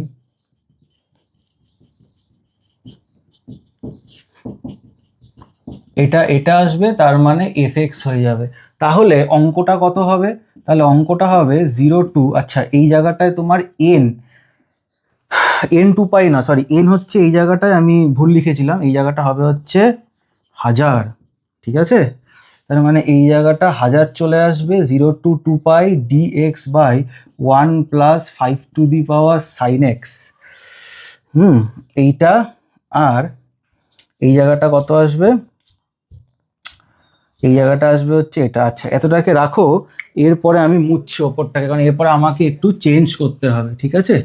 এটা আসবে, তার মানে এফ এক্স হয়ে যাবে। তাহলে অঙ্কটা কত হবে, তাহলে অঙ্কটা হবে 0 টু, আচ্ছা এই জায়গাটায় তোমার এন 2π না, সরি এন হচ্ছে এই জায়গাটায় আমি ভুল লিখেছিলাম, এই জায়গাটা হবে হচ্ছে 1000, ঠিক আছে। তার মানে এই জায়গাটা 1000 চলে আসবে, 0 to 2π dx by 1 plus 5 sin x। এইটা, আর এই জায়গাটা কত আসবে, এই জায়গাটা আসবে হচ্ছে এটা। আচ্ছা এতটাকে রাখো, এরপরে আমি মুছছি ওপরটাকে, কারণ এরপরে আমাকে একটু চেঞ্জ করতে হবে, ঠিক আছে।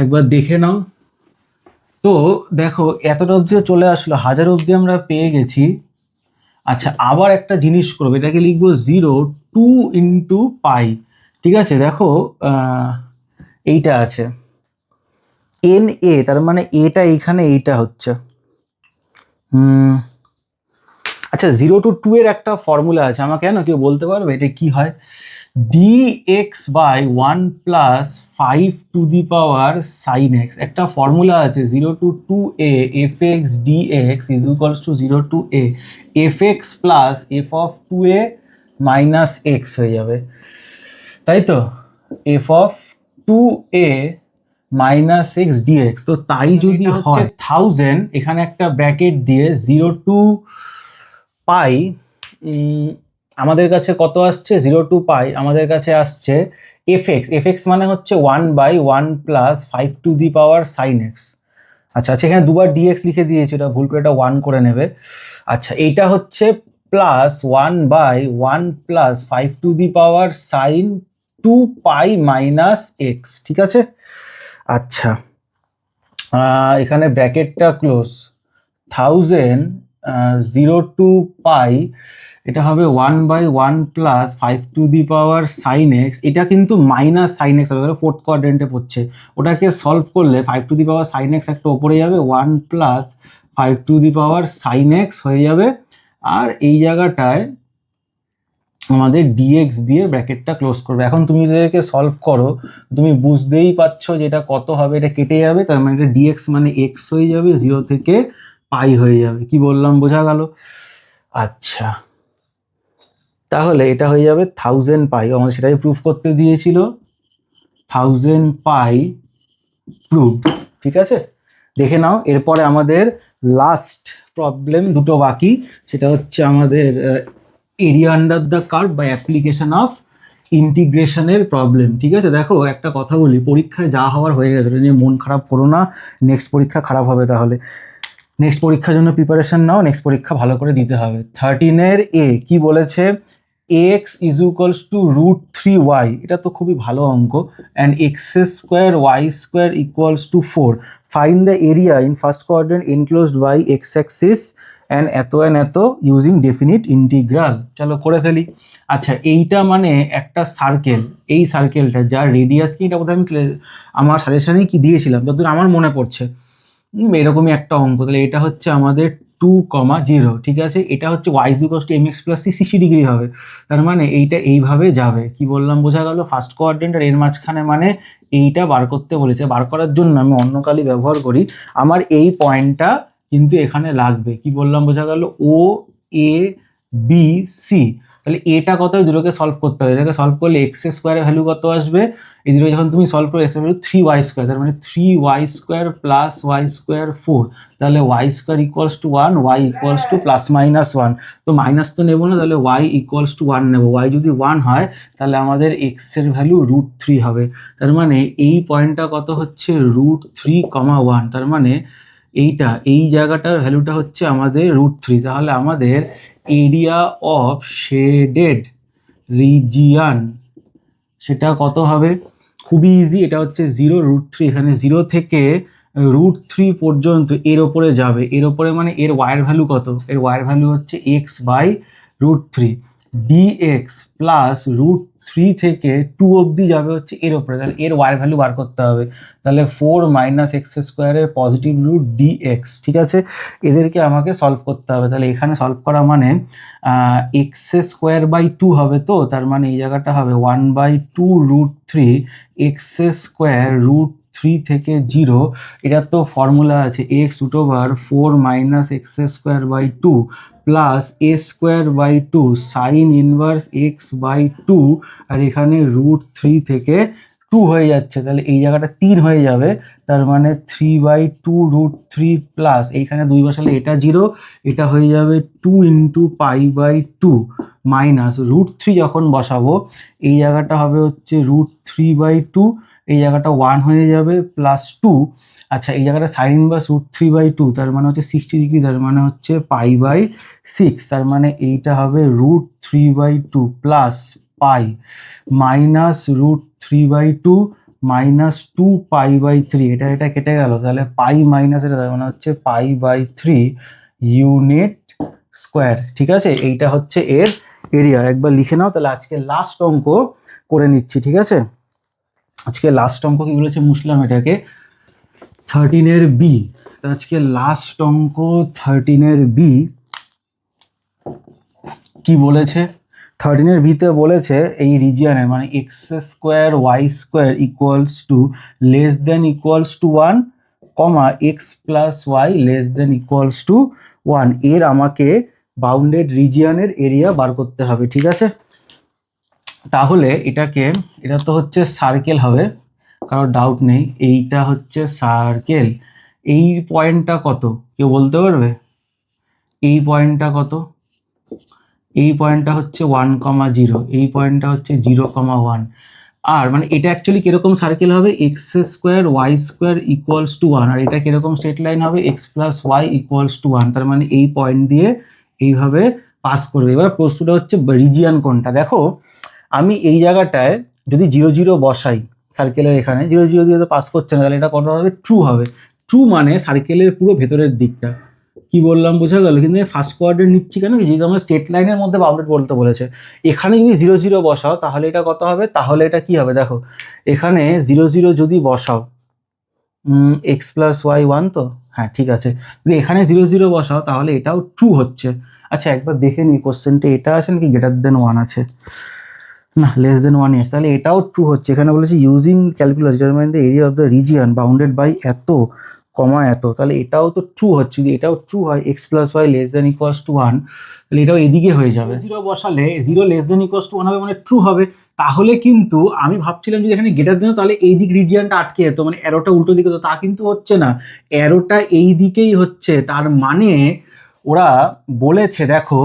একবার দেখে নাও। তো দেখো এতটা অবধি চলে আসলো, 1000 অবধি আমরা পেয়ে গেছি। আচ্ছা আবার একটা জিনিস করবো, এটাকে লিখবো 0 2 ইন্টু পাই, ঠিক আছে। দেখো এইটা আছে এন এ, তার মানে এটা এইখানে এইটা হচ্ছে আচ্ছা 0 টু 2 এর একটা ফর্মুলা আছে, আমাকে কেন কেউ বলতে পারবে এটা কি হয়? dx by 1 plus 5 sin x, একটা ফর্মুলা আছে 0 to 2a F x dx is equals to 0 to a F x plus F of 2a minus X হয়ে যাবে, তাই তো, F of 2a minus x DX. তো তাই যদি হয় 1000, এখানে একটা ব্র্যাকেট দিয়ে 0 টু পাই, আমাদের কাছে কত আসছে, 0 টু পাই আমাদের কাছে আসছে এফ এক্স মানে হচ্ছে 1/1 প্লাস 5 sin x। আচ্ছা আচ্ছা এখানে দুবার ডিএক্স লিখে দিয়েছি, ওটা ভুল করে এটা 1 করে নেবে। আচ্ছা এইটা হচ্ছে plus 1/1 plus 5 sin 2π minus x, ঠিক আছে। আচ্ছা এখানে ব্র্যাকেটটা ক্লোজ, 1000 0 টু পাই, এটা হবে 1/1 প্লাস 5 sin x। এটা কিন্তু মাইনাস সাইন এক্স হবে, ফোর্থ কোয়াড্রেন্টে পড়ছে, ওটাকে সলভ করলে 5 sin x একটা ওপরে যাবে, 1 প্লাস 5 sin x হয়ে যাবে। আর এই জায়গাটায় আমাদের dx দিয়ে ব্র্যাকেটটা ক্লোজ করবে। এখন তুমি যদি সলভ করো তুমি বুঝতেই পারছো যে এটা কত হবে, এটা কেটে যাবে, তার মানে এটা dx মানে x হয়ে যাবে, 0 থেকে পাই হয়ে যাবে। কি বললাম বোঝা গেল? আচ্ছা তাহলে এটা হয়ে যাবে 1000 পাই, আমাদের সেটাই প্রুফ করতে দিয়েছিল, 1000 পাই প্রুফ, ঠিক আছে। দেখে নাও এরপরে আমাদের লাস্ট প্রবলেম দুটো বাকি, সেটা হচ্ছে আমাদের এরিয়া আন্ডার দ্য কার্ভ বা অ্যাপ্লিকেশন অফ ইন্টিগ্রেশনের প্রবলেম, ঠিক আছে। দেখো একটা কথা বলি, পরীক্ষায় যা হওয়ার হয়ে গেছে, এটা নিয়ে মন খারাপ করো না, নেক্সট পরীক্ষা খারাপ হবে, তাহলে নেক্সট পরীক্ষার জন্য প্রিপারেশন নাও, নেক্সট পরীক্ষা ভালো করে দিতে হবে। 13 এ কি বলেছে, x is equals two √3y, এটা তো খুবই ভালো অঙ্ক, and x² y² equals to 4, find the area in first quadrant enclosed by X axis and এত ডেফিনিট ইন্টিগ্রাল। চলো করে ফেলি। আচ্ছা এইটা মানে একটা সার্কেল, এই সার্কেলটা যার রেডিয়াস কি, এটা বোধহয় আমি আমার সাজেশনে কি দিয়েছিলাম যতদূর আমার মনে পড়ছে, এরকমই একটা অঙ্ক। তাহলে এটা হচ্ছে আমাদের 2,0, ঠিক আছে। এটা হচ্ছে y = mx + c, 60 ডিগ্রি হবে, তার মানে এইটা এইভাবে যাবে। কি বললাম বোঝা গেল? ফার্স্ট কোয়াড্রেন্ট আর এর মাঝখানে, মানে এইটা বার করতে বলেছে। বার করার জন্য আমি অন্য কালি ব্যবহার করি, আমার এই পয়েন্টটা কিন্তু এখানে লাগবে। কি বললাম বোঝা গেল? ও এ বি সি। তাহলে এটা কত, দুটোকে সলভ করতে হবে। এটাকে সলভ করলে x² এর ভ্যালু কত আসবে, এই দুটো যখন তুমি সলভ করো x এর ভ্যালু 3y², তার মানে 3y² প্লাস y² 4, তাহলে y² equals to 1, y equals to +-1। তো মাইনাস তো নেবো না, তাহলে y ইকুয়ালস টু 1 নেবো। y যদি 1 হয় তাহলে আমাদের x এর ভ্যালু √3 হবে। তার মানে এই পয়েন্টটা কত হচ্ছে, √3, 1, তার মানে এইটা, এই জায়গাটার ভ্যালুটা হচ্ছে আমাদের √3। তাহলে আমাদের এরিয়া অফ শেডেড রিজিয়ান সেটা কত হবে, খুবই ইজি, এটা হচ্ছে 0 √3। এখানে 0 থেকে √3 পর্যন্ত এর ওপরে যাবে, এর ওপরে মানে এর ওয়াইয়ের ভ্যালু কত, এর ওয়াইয়ের ভ্যালু হচ্ছে x/√3 dx প্লাস √3 থেকে 2 অবধি যাবে হচ্ছে এর ওপরে, তাহলে এর ওয়াইয়ের ভ্যালু বার করতে হবে। তাহলে 4 - x² এর পজিটিভ রুট dx, ঠিক আছে, এদেরকে আমাকে সলভ করতে হবে। তাহলে এখানে সলভ করা মানে x²/2 হবে, তো তার মানে এই জায়গাটা হবে 1/2√3 x² থেকে 0, এটা তো ফর্মুলা আছে x√4 - x²/2 plus a²/2 sign inverse x/2, আর এখানে √3 থেকে 2 হয়ে যাচ্ছে, তাহলে এই জায়গাটা 3 হয়ে যাবে, তার মানে 3/2√3 প্লাস এইখানে 2 বসালে এটা 0, এটা হয়ে যাবে 2 × π/2 মাইনাস √3 যখন বসাবো এই জায়গাটা হবে হচ্ছে √3/2, এই জায়গাটা 1 হয়ে যাবে প্লাস 2, আচ্ছা এই জায়গাটা সাইন ইনভার্স √3/2 তার মানে হচ্ছে 60 ডিগ্রি, তার মানে হচ্ছে π/6, তার মানে এইটা হবে √3/2 প্লাস পাই মাইনাস √3/2 মাইনাস 2π/3, এটা এটা কেটে গেল, তাহলে পাই মাইনাস এটা, তার মানে হচ্ছে π/3 ইউনিট স্কোয়ার, ঠিক আছে, এইটা হচ্ছে এর এরিয়া। একবার লিখে নাও, তাহলে আজকে লাস্ট অঙ্ক করে নিচ্ছি, ঠিক আছে। আজকে লাস্ট অঙ্ক কি বলেছে মুসলাম, এটাকে 13 বি, আজকে লাস্ট অঙ্ক 13 বি কি বলেছে, 13 বিতে বলেছে এই রিজিয়নের মানে x² y² less than equals to 1 comma x+y less than equals to 1, এর আমাকে বাউন্ডেড রিজিয়নের এরিয়া বার করতে হবে, ঠিক আছে। তাহলে এটা তো হচ্ছে সার্কেল হবে, কারো ডাউট নেই, এইটা হচ্ছে সার্কেল, এই পয়েন্টটা কত কেউ বলতে পারবে, এই পয়েন্টটা কত, এই পয়েন্টটা হচ্ছে 1,0, এই পয়েন্টটা হচ্ছে 0,1, আর মানে এটা অ্যাকচুয়ালি কিরকম সার্কেল হবে, x² y² = 1, আর এটা কিরকম স্ট্রেট লাইন হবে, x+y = 1, তার মানে এই পয়েন্ট দিয়ে এইভাবে পাস করবে। এবার প্রশ্নটা হচ্ছে রিজিয়ন কোনটা, দেখো আমি এই জায়গাটায় যদি 0 0 বসাই সার্কেলের, এখানে 0 0 দিয়ে তো পাস করছে না, তাহলে এটা কত হবে, ট্রু হবে। ট্রু মানে সার্কেলের পুরো ভেতরের দিকটা, কি বললাম বোঝা গেল, কিন্তু ফার্স্ট কোয়াড্রেন্ট নিচ্ছি কেন, যেহেতু আমরা স্টেট লাইনের মধ্যে বাউন্ডেড বলতে বলেছে। এখানে যদি 0 0 বসাও তাহলে এটা কত হবে, তাহলে এটা কি হবে, দেখো এখানে 0 0 যদি বসাও x+y 1, তো হ্যাঁ ঠিক আছে, যদি এখানে 0 0 বসাও তাহলে এটাও ট্রু হচ্ছে। আচ্ছা একবার দেখে নিই কোশ্চেনটা, এটা আছে নাকি >1 আছে, না <1 আছে, তাহলে এটাও ট্রু হচ্ছে। এখানে বলেছে using calculus determine the area of the region bounded by এত কমা এত, তাহলে এটাও তো ট্রু হচ্ছে। যদি এটাও ট্রু হয় x+y <1, তাহলে এটাও এদিকে হয়ে যাবে। 0 বসালে 0 <1 হবে মানে ট্রু হবে। তাহলে কিন্তু আমি ভাবছিলাম যদি এখানে গ্রেটার দেন তাহলে এই দিক রিজিয়নটা আটকে যেত, মানে অ্যারোটা উল্টো দিকে, তো তা কিন্তু হচ্ছে না, অ্যারোটা এই দিকেই হচ্ছে, তার মানে ওরা বলেছে দেখো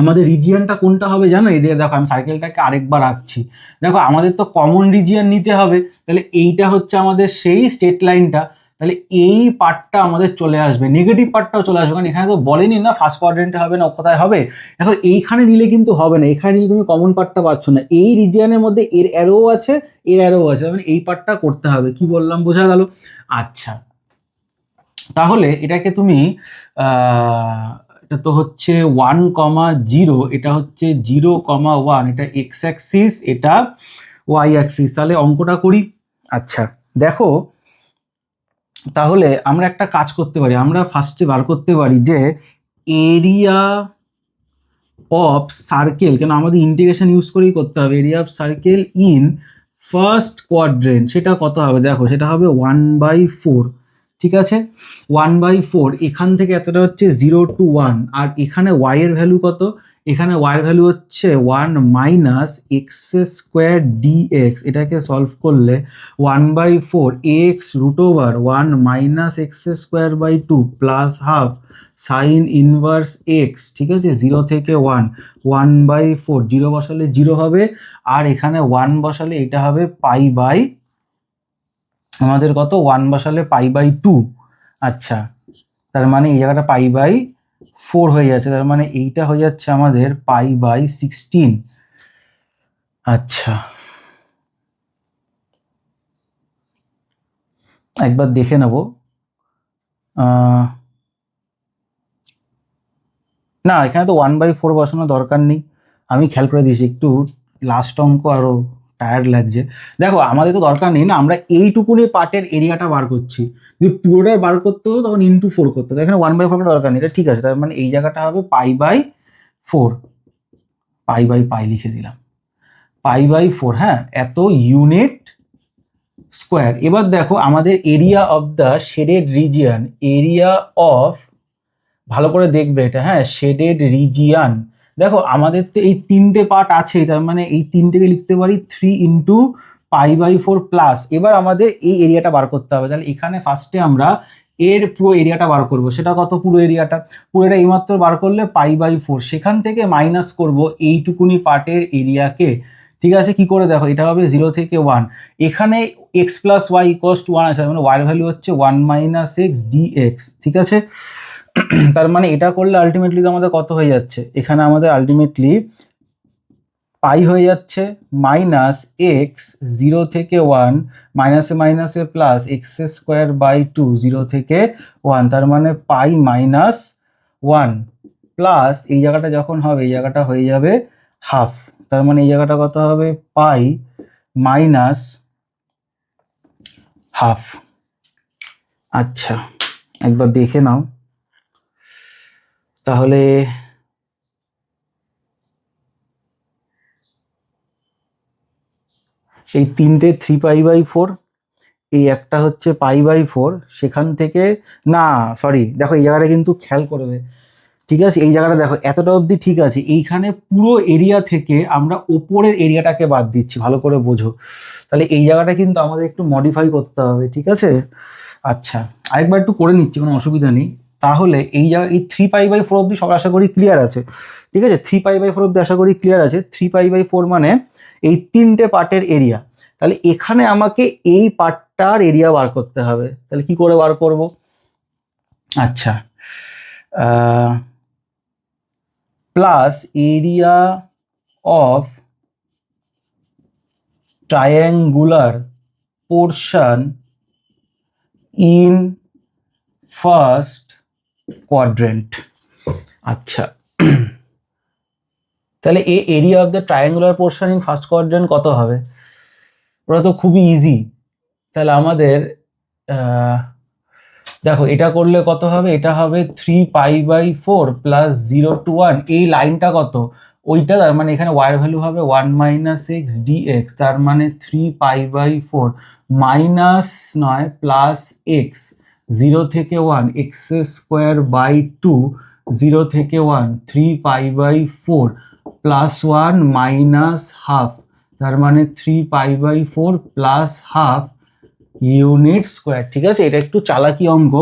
আমাদের রিজিয়নটা কোনটা হবে জানো, এই দেখো আমি সার্কেলটাকে আরেকবার আঁকছি, দেখো আমাদের তো কমন রিজিয়ন নিতে হবে, তাহলে এইটা হচ্ছে আমাদের সেই স্ট্রেট লাইনটা, তাহলে এই পার্টটা আমাদের চলে আসবে, নেগেটিভ পার্টটাও চলে আসবে, কারণ এখানে তো বলেনি না ফার্স্ট কোয়াড্রেন্টে হবে না কোথায় হবে। দেখো এইখানে দিলে কিন্তু হবে না, এখানে দিলে তুমি কমন পার্টটা পাচ্ছ না, এই রিজিয়নের মধ্যে এর অ্যারো আছে, এর অ্যারো আছে, মানে এই পার্টটা করতে হবে, কি বললাম বোঝা গেল। আচ্ছা তাহলে এটাকে তুমি এটা তো হচ্ছে 1,0, এটা হচ্ছে 0,1, এটা এক্স অ্যাক্সিস, এটা ওয়াই অ্যাক্সিস, তাহলে অঙ্কটা করি। আচ্ছা দেখো তাহলে আমরা একটা কাজ করতে পারি, আমরা ফার্স্টে বার করতে পারি যে এরিয়া অফ সার্কেল, কেন আমাদের ইন্টিগ্রেশন ইউজ করেই করতে হবে, area of circle in first quadrant সেটা কত হবে, দেখো সেটা হবে 1/4, ঠিক আছে 1/4, এখান থেকে এতটা হচ্ছে 0 to 1, আর এখানে y এর ভ্যালু কত, এখানে y এর ভ্যালু হচ্ছে 1 - x² dx, এটাকে সলভ করলে 1/4 x√1 - x² plus half sign inverse x, ঠিক আছে 0 থেকে 1, 1/4, 0 বসালে 0 হবে, আর এখানে 1 বসালে এটা হবে পাই আমাদের কত 1 বসালে π/2, আচ্ছা তার মানে এই জায়গাটা π/4 হয়ে যাচ্ছে, তার মানে এইটা হয়ে যাচ্ছে আমাদের π/16। আচ্ছা একবার দেখে নেব। না, এখানে তো 1/4 বসানোর দরকার নেই, আমি খেয়াল করে দিয়েছি। একটু লাস্ট অঙ্ক আরো টায়ার্ড লাগছে। দেখো আমাদের তো দরকার নেই না, আমরা এইটুকুনি পার্টের এরিয়াটা বার করছি। যদি পুরোটা বার করতে হতো তখন ইন্টু 4 করতে হতো, এখানে 1/4 দরকার নেই, এটা ঠিক আছে। তার মানে এই জায়গাটা হবে π/4, π/π লিখে দিলাম, π/4। হ্যাঁ, এত ইউনিট স্কোয়ার। এবার দেখো আমাদের area of the shaded region, area of, ভালো করে দেখবে এটা, হ্যাঁ, শেডেড রিজিয়ান। দেখো আমাদের তো এই তিনটে পার্ট আছে, তার মানে এই তিনটেকে লিখতে পারি 3 ইন্টু π/4 প্লাস। এবার আমাদের এই এরিয়াটা বার করতে হবে, তাহলে এখানে ফার্স্টে আমরা এর পুরো এরিয়াটা বার করব। সেটা কত? পুরো এরিয়াটা, পুরোটা এইমাত্র বার করলে π/4, সেখান থেকে মাইনাস করব এইটুকুনি পার্টের এরিয়াকে। ঠিক আছে, কি করে দেখো, এটা হবে 0 থেকে 1, এখানে x plus Y equals to 1 আছে, মানে y এর ভ্যালু হচ্ছে 1 - x dx। ঠিক আছে, তার মানে এটা করলে আলটিমেটলি তো আমাদের কত হয়ে যাচ্ছে, এখানে আমাদের আলটিমেটলি পাই হয়ে যাচ্ছে -x 0 থেকে 1, মাইনাসে মাইনাসে প্লাস x²/2 0 থেকে 1, তার মানে π-1 প্লাস এই জায়গাটা যখন হবে এই জায়গাটা হয়ে যাবে হাফ, তার মানে এই জায়গাটা কত হবে, π-1/2। আচ্ছা, একবার দেখে নাও তাহলে। এই তিনটে 3π/4, এই একটা হচ্ছে π/4, সেখান থেকে, না সরি, দেখো এই জায়গাটা কিন্তু খেয়াল করবে। ঠিক আছে, এই জায়গাটা দেখো এতটা অবধি ঠিক আছে, এইখানে পুরো এরিয়া থেকে আমরা ওপরের এরিয়াটাকে বাদ দিচ্ছি, ভালো করে বোঝো। তাহলে এই জায়গাটা কিন্তু আমাদের একটু মডিফাই করতে হবে। ঠিক আছে, আচ্ছা আরেকবার একটু করে নিচ্ছি, কোনো অসুবিধা নেই। তাহলে এই জায়গা, এই 3π/4 অবধি সব আশা করি ক্লিয়ার আছে। ঠিক আছে, 3π/4 অবধি আশা করি ক্লিয়ার আছে। 3π/4 মানে এই তিনটে পার্টের এরিয়া। তাহলে এখানে আমাকে এই পার্টটার এরিয়া বার করতে হবে, তাহলে কি করে বার করব? আচ্ছা, plus area of triangular portion in first quadrant. আচ্ছা, তাহলে এই area of the triangular portion in first quadrant কত হবে? ওটা তো খুবই ইজি। তাহলে আমাদের দেখো এটা করলে কত হবে, এটা হবে 3π/4 প্লাস 0 to 1, এই লাইনটা কত ওইটা, তার মানে এখানে y এর ভ্যালু হবে 1 - x dx, তার মানে 3π/4 মাইনাস নয় প্লাস x 0 থেকে 1 x²/2 0 থেকে 1 3π/4 প্লাস 1 মাইনাস হাফ, তার মানে 3π/4 প্লাস হাফ ইউনিট স্কোয়ার। ঠিক আছে, এটা একটু চালাকি অঙ্ক,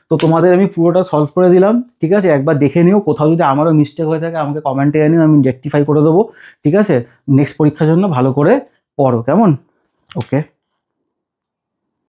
তো তোমাদের আমি পুরোটা সলভ করে দিলাম। ঠিক আছে, একবার দেখে নিও, কোথাও যদি আমারও মিস্টেক হয়ে থাকে আমাকে কমেন্টে জানিও, আমি রেকটিফাই করে দেবো। ঠিক আছে, নেক্সট পরীক্ষার জন্য ভালো করে পড়ো, কেমন? ওকে।